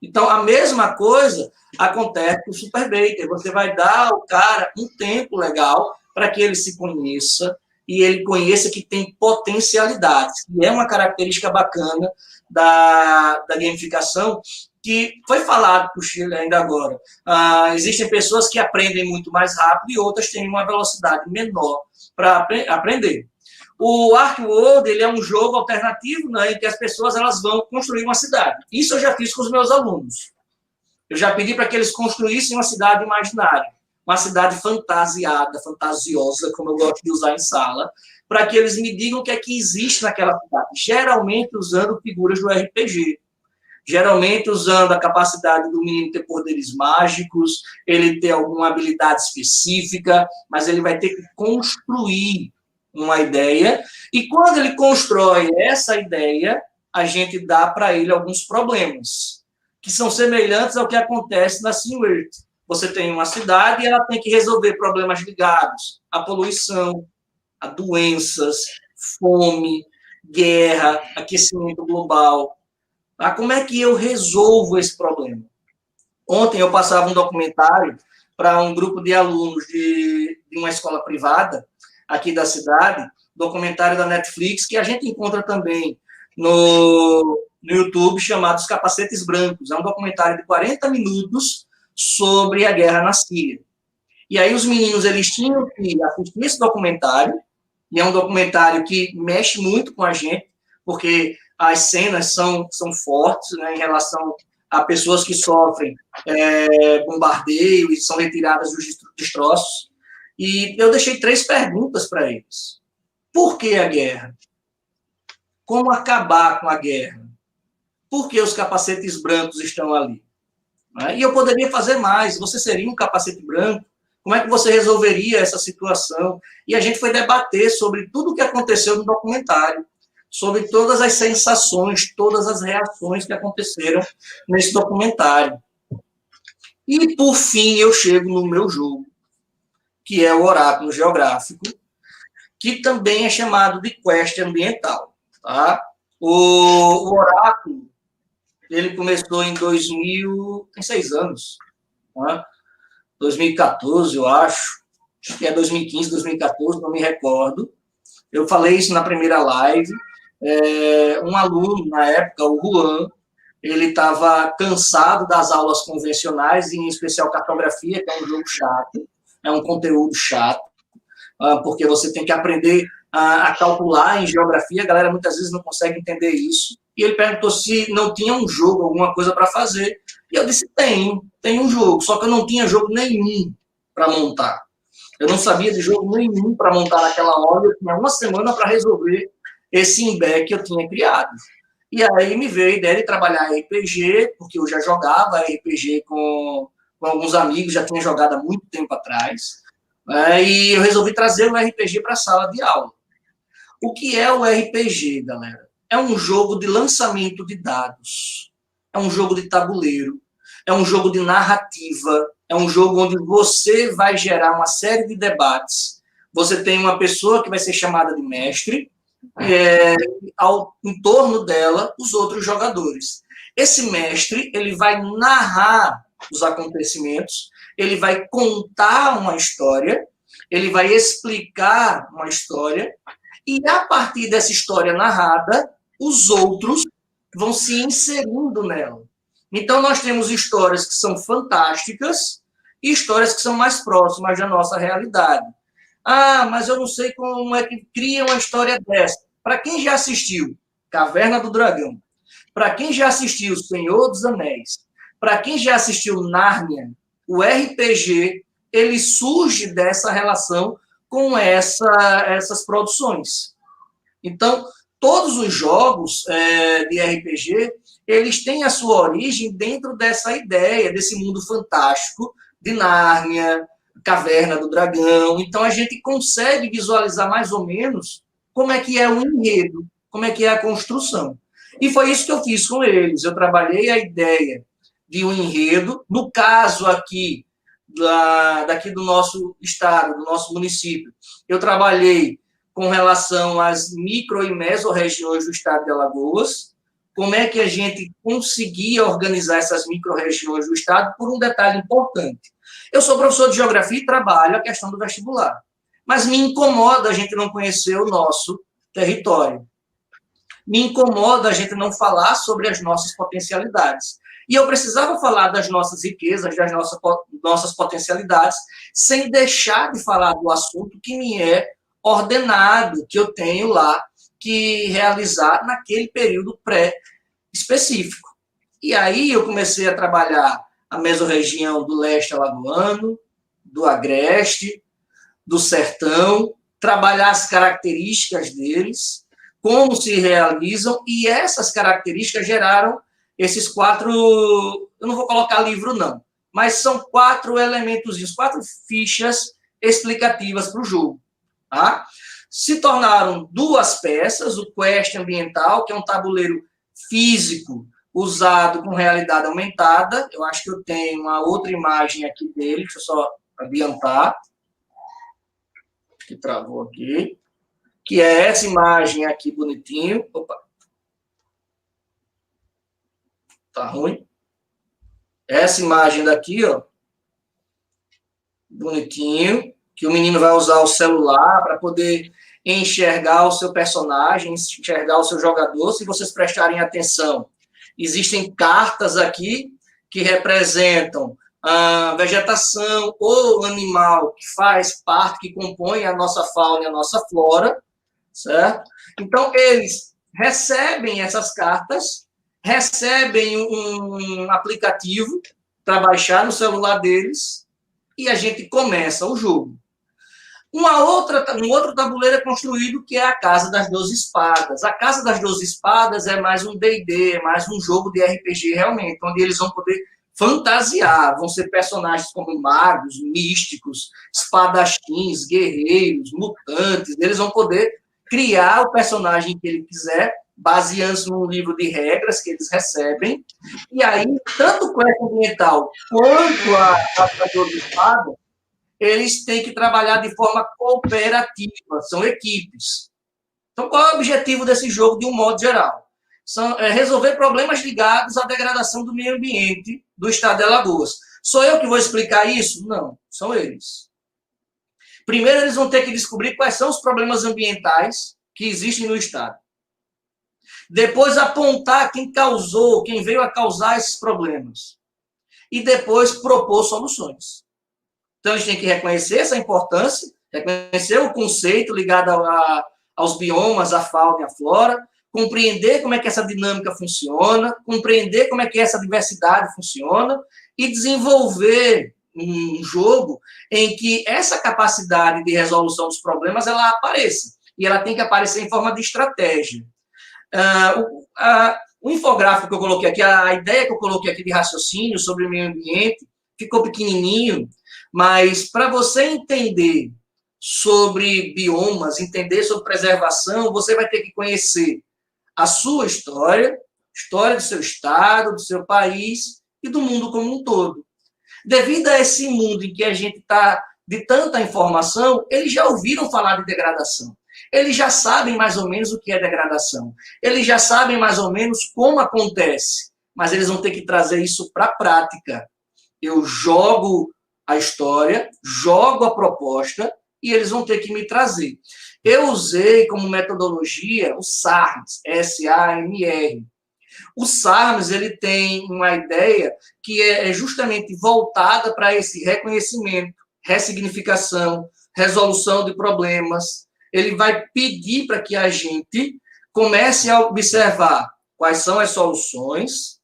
Então, a mesma coisa acontece com o Superbaker. Você vai dar ao cara um tempo legal para que ele se conheça e ele conheça que tem potencialidades. E é uma característica bacana da gamificação, que foi falado para o Chile ainda agora. Existem pessoas que aprendem muito mais rápido e outras têm uma velocidade menor para aprender. O Ark-World, ele é um jogo alternativo, né, em que as pessoas elas vão construir uma cidade. Isso eu já fiz com os meus alunos. Eu já pedi para que eles construíssem uma cidade imaginária, uma cidade fantasiada, fantasiosa, como eu gosto de usar em sala, para que eles me digam o que é que existe naquela cidade, geralmente usando figuras do RPG, geralmente usando a capacidade do menino ter poderes mágicos, ele ter alguma habilidade específica, mas ele vai ter que construir uma ideia, e quando ele constrói essa ideia, a gente dá para ele alguns problemas, que são semelhantes ao que acontece na SimWorld. Você tem uma cidade e ela tem que resolver problemas ligados à poluição, a doenças, fome, guerra, aquecimento global. Como é que eu resolvo esse problema? Ontem eu passava um documentário para um grupo de alunos de uma escola privada, aqui da cidade, documentário da Netflix, que a gente encontra também no YouTube, chamado Os Capacetes Brancos. É um documentário de 40 minutos sobre a guerra na Síria. E aí os meninos, eles tinham que assistir esse documentário, e é um documentário que mexe muito com a gente, porque as cenas são fortes, né, em relação a pessoas que sofrem bombardeio e são retiradas dos destroços. E eu deixei 3 perguntas para eles. Por que a guerra? Como acabar com a guerra? Por que os capacetes brancos estão ali? E eu poderia fazer mais. Você seria um capacete branco? Como é que você resolveria essa situação? E a gente foi debater sobre tudo o que aconteceu no documentário, sobre todas as sensações, todas as reações que aconteceram nesse documentário. E, por fim, eu chego no meu jogo, que é o Oráculo Geográfico, que também é chamado de Quest Ambiental. Tá? O Oráculo, ele começou em 2000, tem 6 anos, tá? 2014, eu acho que é 2015, 2014, não me recordo. Eu falei isso na primeira live. Um aluno, na época, o Juan, ele estava cansado das aulas convencionais, em especial cartografia, que é um jogo chato, é um conteúdo chato, porque você tem que aprender a calcular em geografia, a galera muitas vezes não consegue entender isso, e ele perguntou se não tinha um jogo, alguma coisa para fazer, e eu disse, tem um jogo, só que eu não tinha jogo nenhum para montar, eu não sabia de jogo nenhum para montar naquela hora, eu tinha uma semana para resolver esse imbé que eu tinha criado. E aí me veio a ideia de trabalhar RPG, porque eu já jogava RPG com alguns amigos, já tinha jogado há muito tempo atrás, e eu resolvi trazer o RPG para a sala de aula. O que é o RPG, galera? É um jogo de lançamento de dados, é um jogo de tabuleiro, é um jogo de narrativa, é um jogo onde você vai gerar uma série de debates. Você tem uma pessoa que vai ser chamada de mestre, em torno dela, os outros jogadores. Esse mestre, ele vai narrar os acontecimentos, ele vai contar uma história, ele vai explicar uma história, e a partir dessa história narrada, os outros vão se inserindo nela. Então, nós temos histórias que são fantásticas e histórias que são mais próximas da nossa realidade. Mas eu não sei como é que cria uma história dessa. Para quem já assistiu Caverna do Dragão, para quem já assistiu Senhor dos Anéis, para quem já assistiu Nárnia, o RPG, ele surge dessa relação com essas produções. Então, todos os jogos de RPG, eles têm a sua origem dentro dessa ideia, desse mundo fantástico de Nárnia, Caverna do Dragão. Então, a gente consegue visualizar mais ou menos como é que é o enredo, como é que é a construção. E foi isso que eu fiz com eles. Eu trabalhei a ideia de um enredo, no caso aqui, daqui do nosso estado, do nosso município, eu trabalhei com relação às micro e mesorregiões do estado de Alagoas, como é que a gente conseguia organizar essas micro-regiões do estado, por um detalhe importante. Eu sou professor de geografia e trabalho a questão do vestibular, mas me incomoda a gente não conhecer o nosso território. Me incomoda a gente não falar sobre as nossas potencialidades. E eu precisava falar das nossas riquezas, das nossas potencialidades, sem deixar de falar do assunto que me é ordenado, que eu tenho lá que realizar naquele período pré-específico. E aí eu comecei a trabalhar a mesorregião do leste alagoano, do agreste, do sertão, trabalhar as características deles, como se realizam, e essas características geraram esses 4, eu não vou colocar livro não, mas são 4 elementos, 4 fichas explicativas para o jogo. Tá? Se tornaram 2 peças, o Quest ambiental, que é um tabuleiro físico usado com realidade aumentada. Eu acho que eu tenho uma outra imagem aqui dele, deixa eu só adiantar, que travou aqui, que é essa imagem aqui bonitinho. Opa. Tá ruim. Essa imagem daqui, ó, bonitinho, que o menino vai usar o celular para poder enxergar o seu personagem, enxergar o seu jogador. Se vocês prestarem atenção, existem cartas aqui que representam a vegetação ou animal que faz parte, que compõe a nossa fauna e a nossa flora, certo? Então, eles recebem essas cartas, recebem um aplicativo para baixar no celular deles e a gente começa o jogo. Um outro tabuleiro é construído, que é a Casa das 12 Espadas. A Casa das 12 Espadas é mais um D&D, é mais um jogo de RPG realmente, onde eles vão poder fantasiar, vão ser personagens como magos, místicos, espadachins, guerreiros, mutantes, eles vão poder criar o personagem que ele quiser, baseando-se num livro de regras que eles recebem, e aí, tanto o Quest ambiental quanto a Casa das 12 Espadas, eles têm que trabalhar de forma cooperativa, são equipes. Então, qual é o objetivo desse jogo, de um modo geral? Resolver problemas ligados à degradação do meio ambiente do estado de Alagoas. Sou eu que vou explicar isso? Não, são eles. Primeiro, eles vão ter que descobrir quais são os problemas ambientais que existem no estado. Depois, apontar quem causou, quem veio a causar esses problemas. E depois, propor soluções. Então, eles têm que reconhecer essa importância, reconhecer o conceito ligado aos biomas, à fauna e à flora, compreender como é que essa dinâmica funciona, compreender como é que essa diversidade funciona e desenvolver um jogo em que essa capacidade de resolução dos problemas ela apareça. E ela tem que aparecer em forma de estratégia. O infográfico que eu coloquei aqui, a ideia que eu coloquei aqui de raciocínio sobre o meio ambiente, ficou pequenininho, mas para você entender sobre biomas, entender sobre preservação, você vai ter que conhecer a sua história, história do seu estado, do seu país e do mundo como um todo. Devido a esse mundo em que a gente está de tanta informação, eles já ouviram falar de degradação. Eles já sabem mais ou menos o que é degradação. Eles já sabem mais ou menos como acontece, mas eles vão ter que trazer isso para a prática. Eu jogo a história, jogo a proposta e eles vão ter que me trazer. Eu usei como metodologia o SARMS, S-A-M-R. O SARMS ele tem uma ideia que é justamente voltada para esse reconhecimento, ressignificação, resolução de problemas. Ele vai pedir para que a gente comece a observar quais são as soluções,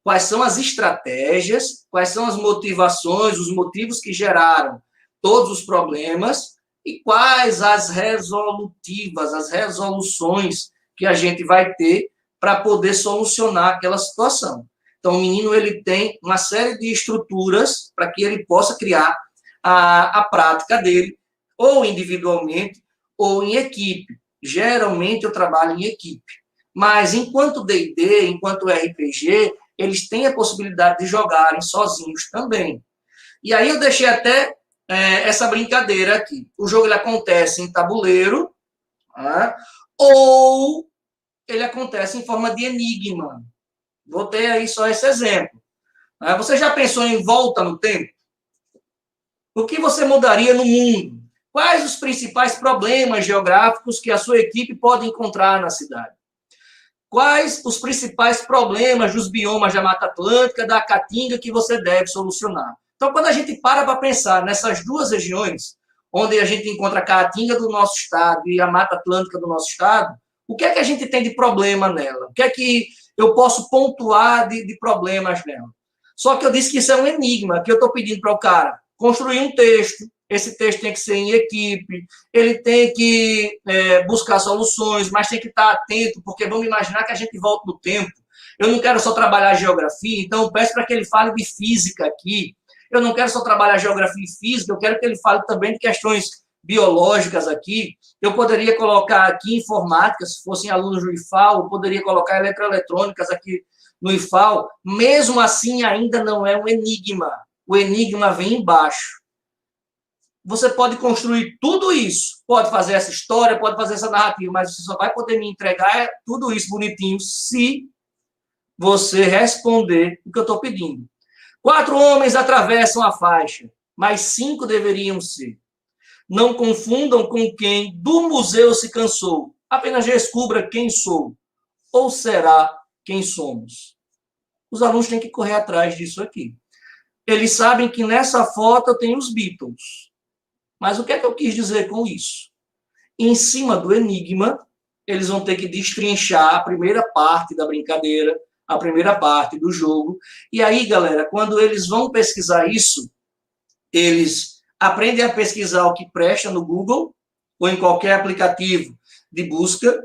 quais são as estratégias, quais são as motivações, os motivos que geraram todos os problemas e quais as resolutivas, as resoluções que a gente vai ter para poder solucionar aquela situação. Então, o menino ele tem uma série de estruturas para que ele possa criar a prática dele, ou individualmente, ou em equipe. Geralmente, eu trabalho em equipe. Mas, enquanto D&D, enquanto RPG, eles têm a possibilidade de jogarem sozinhos também. E aí, eu deixei até essa brincadeira aqui. O jogo ele acontece em tabuleiro, né? Ou ele acontece em forma de enigma. Vou ter aí só esse exemplo. Você já pensou em volta no tempo? O que você mudaria no mundo? Quais os principais problemas geográficos que a sua equipe pode encontrar na cidade? Quais os principais problemas dos biomas da Mata Atlântica, da Caatinga, que você deve solucionar? Então, quando a gente para pensar nessas duas regiões, onde a gente encontra a Caatinga do nosso estado e a Mata Atlântica do nosso estado, o que é que a gente tem de problema nela? O que é que eu posso pontuar de problemas nela? Só que eu disse que isso é um enigma, que eu estou pedindo para o cara construir um texto, esse texto tem que ser em equipe, ele tem que buscar soluções, mas tem que estar atento, porque vamos imaginar que a gente volta no tempo. Eu não quero só trabalhar geografia, então eu peço para que ele fale de física aqui. Eu não quero só trabalhar geografia e física, eu quero que ele fale também de questões biológicas aqui. Eu poderia colocar aqui informática, se fossem alunos do IFAL, eu poderia colocar eletroeletrônicas aqui no IFAL. Mesmo assim, ainda não é um enigma. O enigma vem embaixo. Você pode construir tudo isso, pode fazer essa história, pode fazer essa narrativa, mas você só vai poder me entregar tudo isso bonitinho se você responder o que eu estou pedindo. 4 homens atravessam a faixa, mas 5 deveriam ser. Não confundam com quem do museu se cansou. Apenas descubra quem sou, ou será quem somos. Os alunos têm que correr atrás disso aqui. Eles sabem que nessa foto eu tenho os Beatles. Mas o que é que eu quis dizer com isso? Em cima do enigma, eles vão ter que destrinchar a primeira parte da brincadeira, a primeira parte do jogo. E aí, galera, quando eles vão pesquisar isso, eles aprendem a pesquisar o que presta no Google ou em qualquer aplicativo de busca.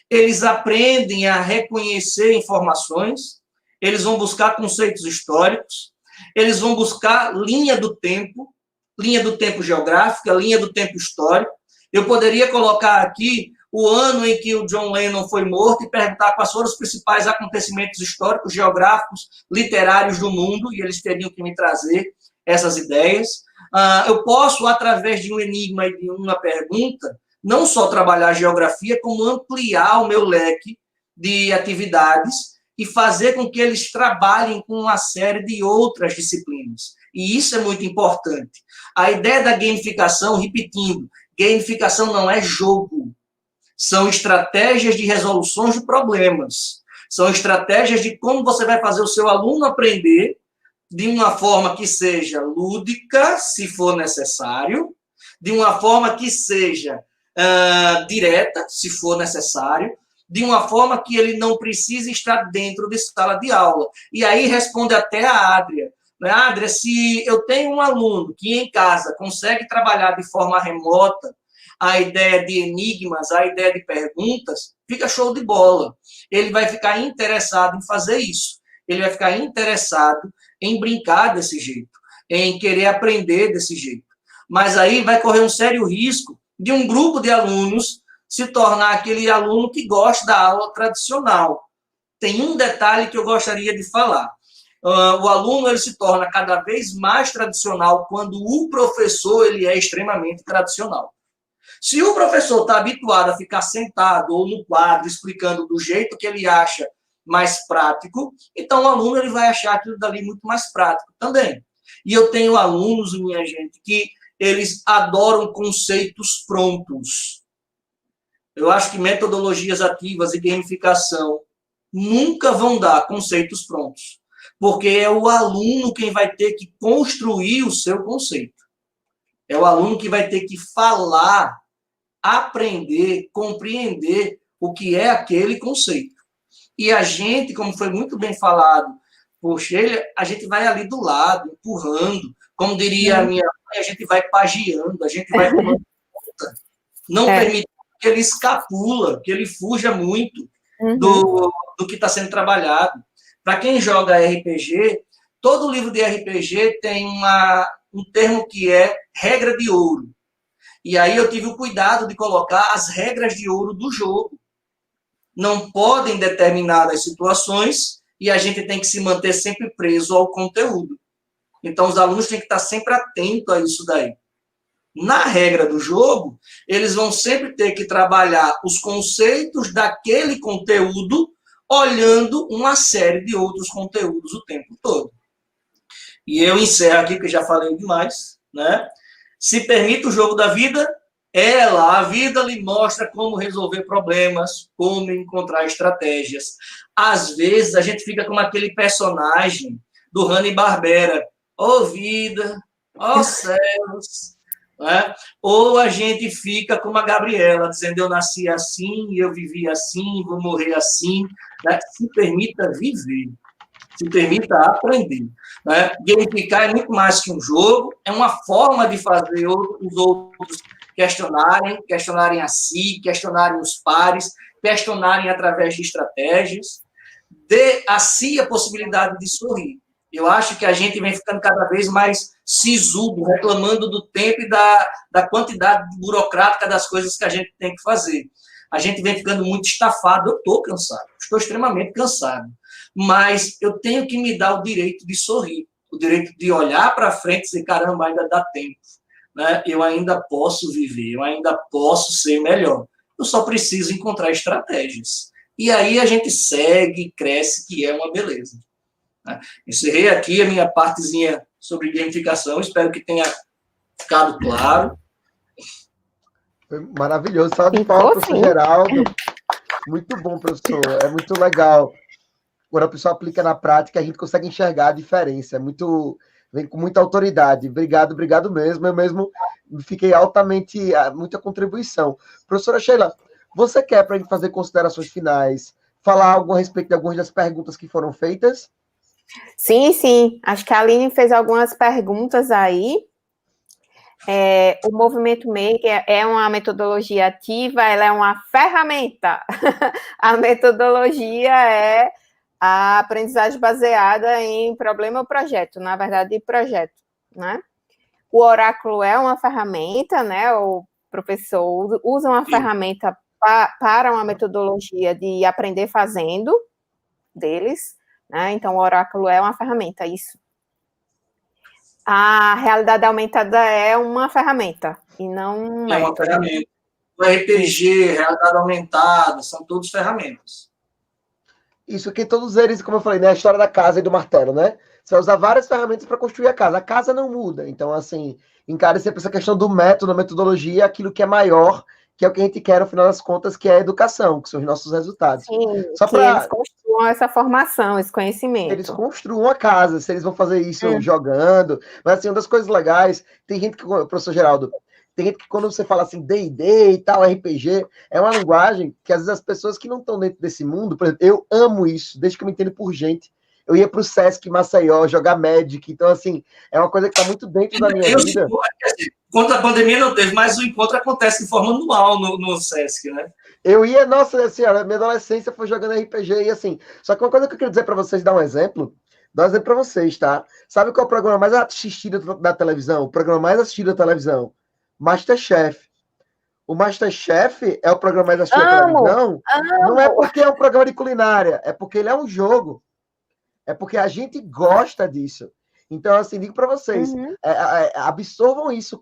Eles aprendem a reconhecer informações. Eles vão buscar conceitos históricos. Eles vão buscar linha do tempo geográfica, linha do tempo histórico. Eu poderia colocar aqui o ano em que o John Lennon foi morto e perguntar quais foram os principais acontecimentos históricos, geográficos, literários do mundo, e eles teriam que me trazer essas ideias. Eu posso, através de um enigma e de uma pergunta, não só trabalhar a geografia, como ampliar o meu leque de atividades e fazer com que eles trabalhem com uma série de outras disciplinas. E isso é muito importante. A ideia da gamificação, repetindo, gamificação não é jogo. São estratégias de resoluções de problemas. São estratégias de como você vai fazer o seu aluno aprender de uma forma que seja lúdica, se for necessário, de uma forma que seja direta, se for necessário, de uma forma que ele não precise estar dentro de sala de aula. E aí responde até a Adria. Adria, se eu tenho um aluno que em casa consegue trabalhar de forma remota a ideia de enigmas, a ideia de perguntas, fica show de bola. Ele vai ficar interessado em fazer isso. Ele vai ficar interessado em brincar desse jeito, em querer aprender desse jeito. Mas aí vai correr um sério risco de um grupo de alunos se tornar aquele aluno que gosta da aula tradicional. Tem um detalhe que eu gostaria de falar. O aluno ele se torna cada vez mais tradicional quando o professor ele é extremamente tradicional. Se o professor está habituado a ficar sentado ou no quadro explicando do jeito que ele acha mais prático, então o aluno ele vai achar aquilo dali muito mais prático também. E eu tenho alunos, minha gente, que eles adoram conceitos prontos. Eu acho que metodologias ativas e gamificação nunca vão dar conceitos prontos, porque é o aluno quem vai ter que construir o seu conceito. É o aluno que vai ter que falar, aprender, compreender o que é aquele conceito. E a gente, como foi muito bem falado por Sheila, a gente vai ali do lado, empurrando. Como diria a minha mãe, a gente vai pagiando, a gente vai tomando conta. Não permitir que ele escapula, que ele fuja muito do que está sendo trabalhado. Para quem joga RPG, todo livro de RPG tem um termo que é regra de ouro. E aí eu tive o cuidado de colocar as regras de ouro do jogo. Não podem determinadas situações e a gente tem que se manter sempre preso ao conteúdo. Então, os alunos têm que estar sempre atentos a isso daí. Na regra do jogo, eles vão sempre ter que trabalhar os conceitos daquele conteúdo olhando uma série de outros conteúdos o tempo todo. E eu encerro aqui, que já falei demais, né? Se permite o jogo da vida, a vida lhe mostra como resolver problemas, como encontrar estratégias. Às vezes, a gente fica como aquele personagem do Hanna-Barbera. Ó vida, ó céus. Né? Ou a gente fica como a Gabriela, dizendo eu nasci assim, eu vivi assim, vou morrer assim. Né? Se permita viver. Se permita aprender. Né? Gamificar é muito mais que um jogo, é uma forma de fazer os outros questionarem a si, questionarem os pares, questionarem através de estratégias, dê a si a possibilidade de sorrir. Eu acho que a gente vem ficando cada vez mais sisudo, reclamando do tempo e da quantidade burocrática das coisas que a gente tem que fazer. A gente vem ficando muito estafado. Eu estou cansado, estou extremamente cansado. Mas eu tenho que me dar o direito de sorrir, o direito de olhar para frente e dizer, caramba, ainda dá tempo. Né? Eu ainda posso viver, eu ainda posso ser melhor. Eu só preciso encontrar estratégias. E aí a gente segue, cresce, que é uma beleza. Né? Encerrei aqui a minha partezinha sobre gamificação, espero que tenha ficado claro. Foi maravilhoso. Salve de palmas, professor Geraldo. Muito bom, professor. É muito legal. Quando a pessoa aplica na prática, a gente consegue enxergar a diferença. Vem com muita autoridade. Obrigado mesmo. Eu mesmo fiquei altamente, muita contribuição. Professora Sheila, você quer, para a gente fazer considerações finais, falar algo a respeito de algumas das perguntas que foram feitas? Sim. Acho que a Aline fez algumas perguntas aí. O Movimento Maker é uma metodologia ativa, ela é uma ferramenta. A metodologia é a aprendizagem baseada em problema ou projeto, na verdade, projeto, né? O oráculo é uma ferramenta, né? O professor usa uma ferramenta para uma metodologia de aprender fazendo deles, né? Então, o oráculo é uma ferramenta, isso. A realidade aumentada é uma ferramenta, e não um método. Uma ferramenta. O RPG, realidade aumentada, são todos ferramentas. Isso que todos eles, como eu falei, né? A história da casa e do martelo, né? Você vai usar várias ferramentas para construir a casa. A casa não muda. Então, assim, encare sempre essa questão do método, da metodologia, aquilo que é maior, que é o que a gente quer, no final das contas, que é a educação, que são os nossos resultados. Sim, eles construam essa formação, esse conhecimento. Eles construam a casa, se eles vão fazer isso jogando. Mas, assim, uma das coisas legais, tem gente que, professor Geraldo, tem gente que quando você fala assim, D&D e tal, RPG, é uma linguagem que às vezes as pessoas que não estão dentro desse mundo, por exemplo, eu amo isso, desde que eu me entendo por gente. Eu ia para o Sesc Maceió jogar Magic, então assim, é uma coisa que está muito dentro da minha vida. Contra a pandemia não teve, mas o encontro acontece de forma anual no Sesc, né? Eu ia, nossa senhora, minha adolescência foi jogando RPG e assim, só que uma coisa que eu queria dizer para vocês, dar um exemplo para vocês, tá? Sabe qual é o programa mais assistido da televisão? O programa mais assistido da televisão? MasterChef. O MasterChef é o programa mais assistido da televisão? Não é porque é um programa de culinária, é porque ele é um jogo. É porque a gente gosta disso. Então, assim, digo para vocês, absorvam isso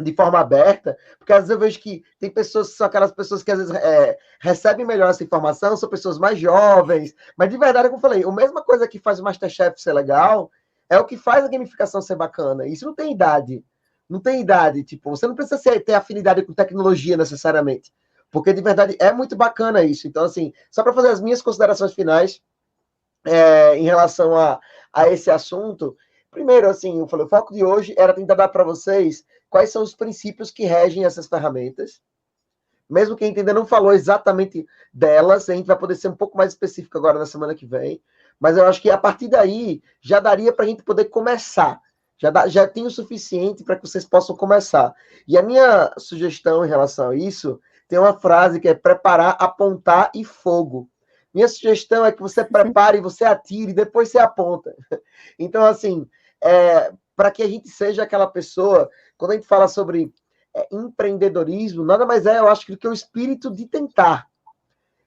de forma aberta, porque às vezes eu vejo que tem pessoas, são aquelas pessoas que às vezes recebem melhor essa informação, são pessoas mais jovens, mas de verdade, como eu falei, a mesma coisa que faz o MasterChef ser legal, é o que faz a gamificação ser bacana. Isso não tem idade. Não tem idade, tipo, você não precisa ter afinidade com tecnologia necessariamente, porque de verdade é muito bacana isso. Então, assim, só para fazer as minhas considerações finais em relação a esse assunto, primeiro, assim, eu falei, o foco de hoje era tentar dar para vocês quais são os princípios que regem essas ferramentas, Mesmo que a gente ainda não falou exatamente delas, a gente vai poder ser um pouco mais específico agora na semana que vem. Mas eu acho que a partir daí já daria para a gente poder começar. Já tem o suficiente para que vocês possam começar. E a minha sugestão em relação a isso tem uma frase que é preparar, apontar e fogo. Minha sugestão é que você prepare, você atire, e depois você aponta. Então, assim, para que a gente seja aquela pessoa, quando a gente fala sobre empreendedorismo, nada mais eu acho, do que o espírito de tentar.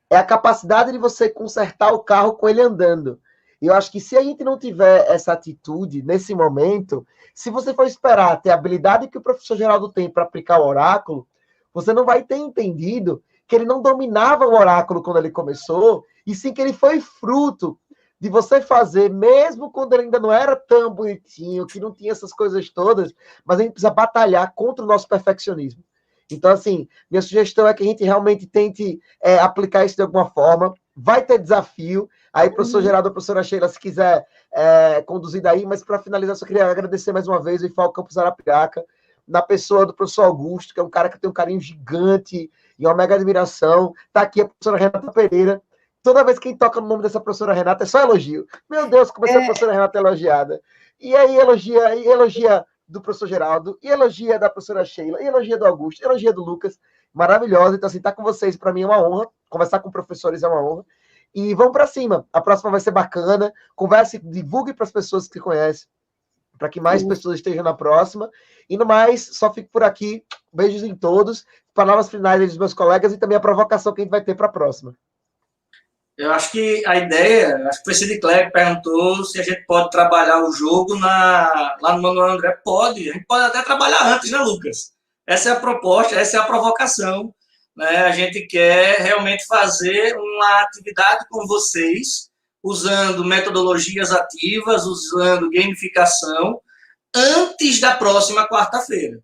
É a capacidade de você consertar o carro com ele andando. E eu acho que se a gente não tiver essa atitude nesse momento, se você for esperar ter a habilidade que o professor Geraldo tem para aplicar o oráculo, você não vai ter entendido que ele não dominava o oráculo quando ele começou, e sim que ele foi fruto de você fazer, mesmo quando ele ainda não era tão bonitinho, que não tinha essas coisas todas, mas a gente precisa batalhar contra o nosso perfeccionismo. Então, assim, minha sugestão é que a gente realmente tente aplicar isso de alguma forma. Vai ter desafio. Aí, professor Geraldo, a professora Sheila, se quiser conduzir daí, mas para finalizar, só queria agradecer mais uma vez o IFAL Campus Arapiraca, na pessoa do professor Augusto, que é um cara que tem um carinho gigante e uma mega admiração. Está aqui a professora Renata Pereira. Toda vez que a gente toca no nome dessa professora Renata, é só elogio. Meu Deus, como essa professora Renata é elogiada. E aí elogia do professor Geraldo, e elogia da professora Sheila, e elogia do Augusto, elogia do Lucas. Maravilhosa. Então, assim, estar com vocês, para mim, é uma honra. Conversar com professores é uma honra. E vamos para cima. A próxima vai ser bacana. Converse, divulgue para as pessoas que conhecem, para que mais pessoas estejam na próxima. E no mais, só fico por aqui. Beijos em todos. Palavras finais dos meus colegas e também a provocação que a gente vai ter para a próxima. Eu acho que a ideia, acho que foi Cid Clerc que perguntou se a gente pode trabalhar o jogo lá no Manuel André. Pode, a gente pode até trabalhar antes, né, Lucas? Essa é a proposta, essa é a provocação. Né? A gente quer realmente fazer uma atividade com vocês, usando metodologias ativas, usando gamificação, antes da próxima quarta-feira.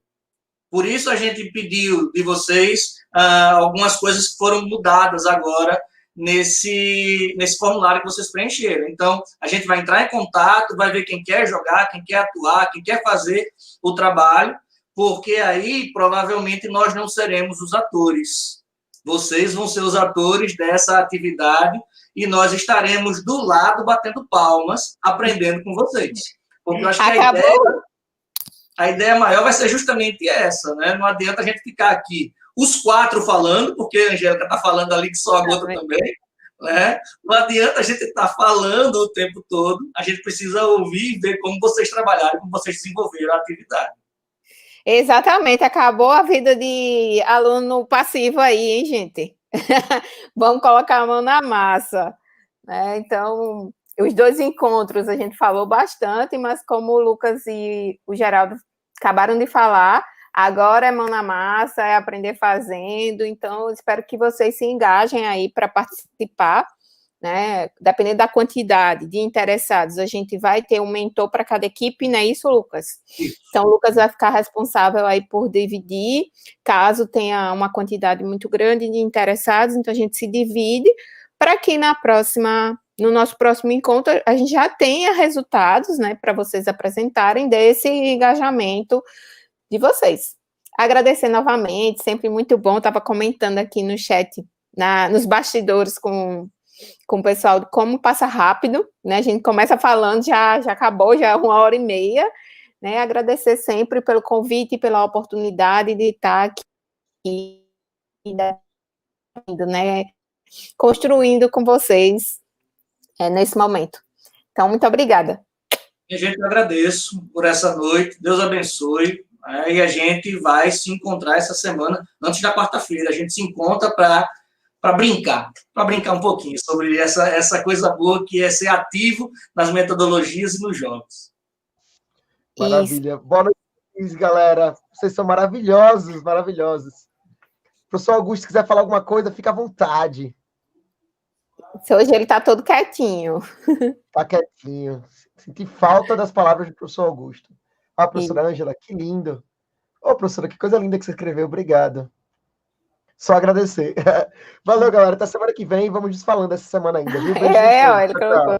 Por isso a gente pediu de vocês algumas coisas que foram mudadas agora nesse formulário que vocês preencheram. Então, a gente vai entrar em contato, vai ver quem quer jogar, quem quer atuar, quem quer fazer o trabalho, porque aí, provavelmente, nós não seremos os atores. Vocês vão ser os atores dessa atividade e nós estaremos do lado, batendo palmas, aprendendo com vocês. Porque eu acho que a ideia maior vai ser justamente essa, né? Não adianta a gente ficar aqui os quatro falando, porque a Angélica está falando ali que só a gota também, né? Não adianta a gente estar falando o tempo todo, a gente precisa ouvir e ver como vocês trabalharam, como vocês desenvolveram a atividade. Exatamente, acabou a vida de aluno passivo aí, hein, gente? Vamos colocar a mão na massa, né? Então, os dois encontros a gente falou bastante, mas como o Lucas e o Geraldo acabaram de falar, agora é mão na massa, é aprender fazendo, então espero que vocês se engajem aí para participar, né? Dependendo da quantidade de interessados, a gente vai ter um mentor para cada equipe, não é isso, Lucas? Então, o Lucas vai ficar responsável aí por dividir, caso tenha uma quantidade muito grande de interessados, então a gente se divide para que no nosso próximo encontro a gente já tenha resultados, né, para vocês apresentarem desse engajamento de vocês. Agradecer novamente, sempre muito bom, estava comentando aqui no chat, nos bastidores com o pessoal, como passa rápido, né, a gente começa falando, já acabou, já 1h30, né, agradecer sempre pelo convite e pela oportunidade de estar aqui, né, construindo com vocês nesse momento. Então, muito obrigada. E a gente agradeço por essa noite, Deus abençoe, e a gente vai se encontrar essa semana, antes da quarta-feira, a gente se encontra para brincar um pouquinho sobre essa coisa boa que é ser ativo nas metodologias e nos jogos. Maravilha. Isso. Boa noite, galera. Vocês são maravilhosos, maravilhosos. Professor Augusto, se quiser falar alguma coisa, fica à vontade. Hoje ele está todo quietinho. Está quietinho. Senti falta das palavras do professor Augusto. Professora Ângela, que lindo. Professora, que coisa linda que você escreveu. Obrigado. Só agradecer. Valeu, galera. Até semana que vem. Vamos desfalando essa semana ainda. Viu? Ele colocou.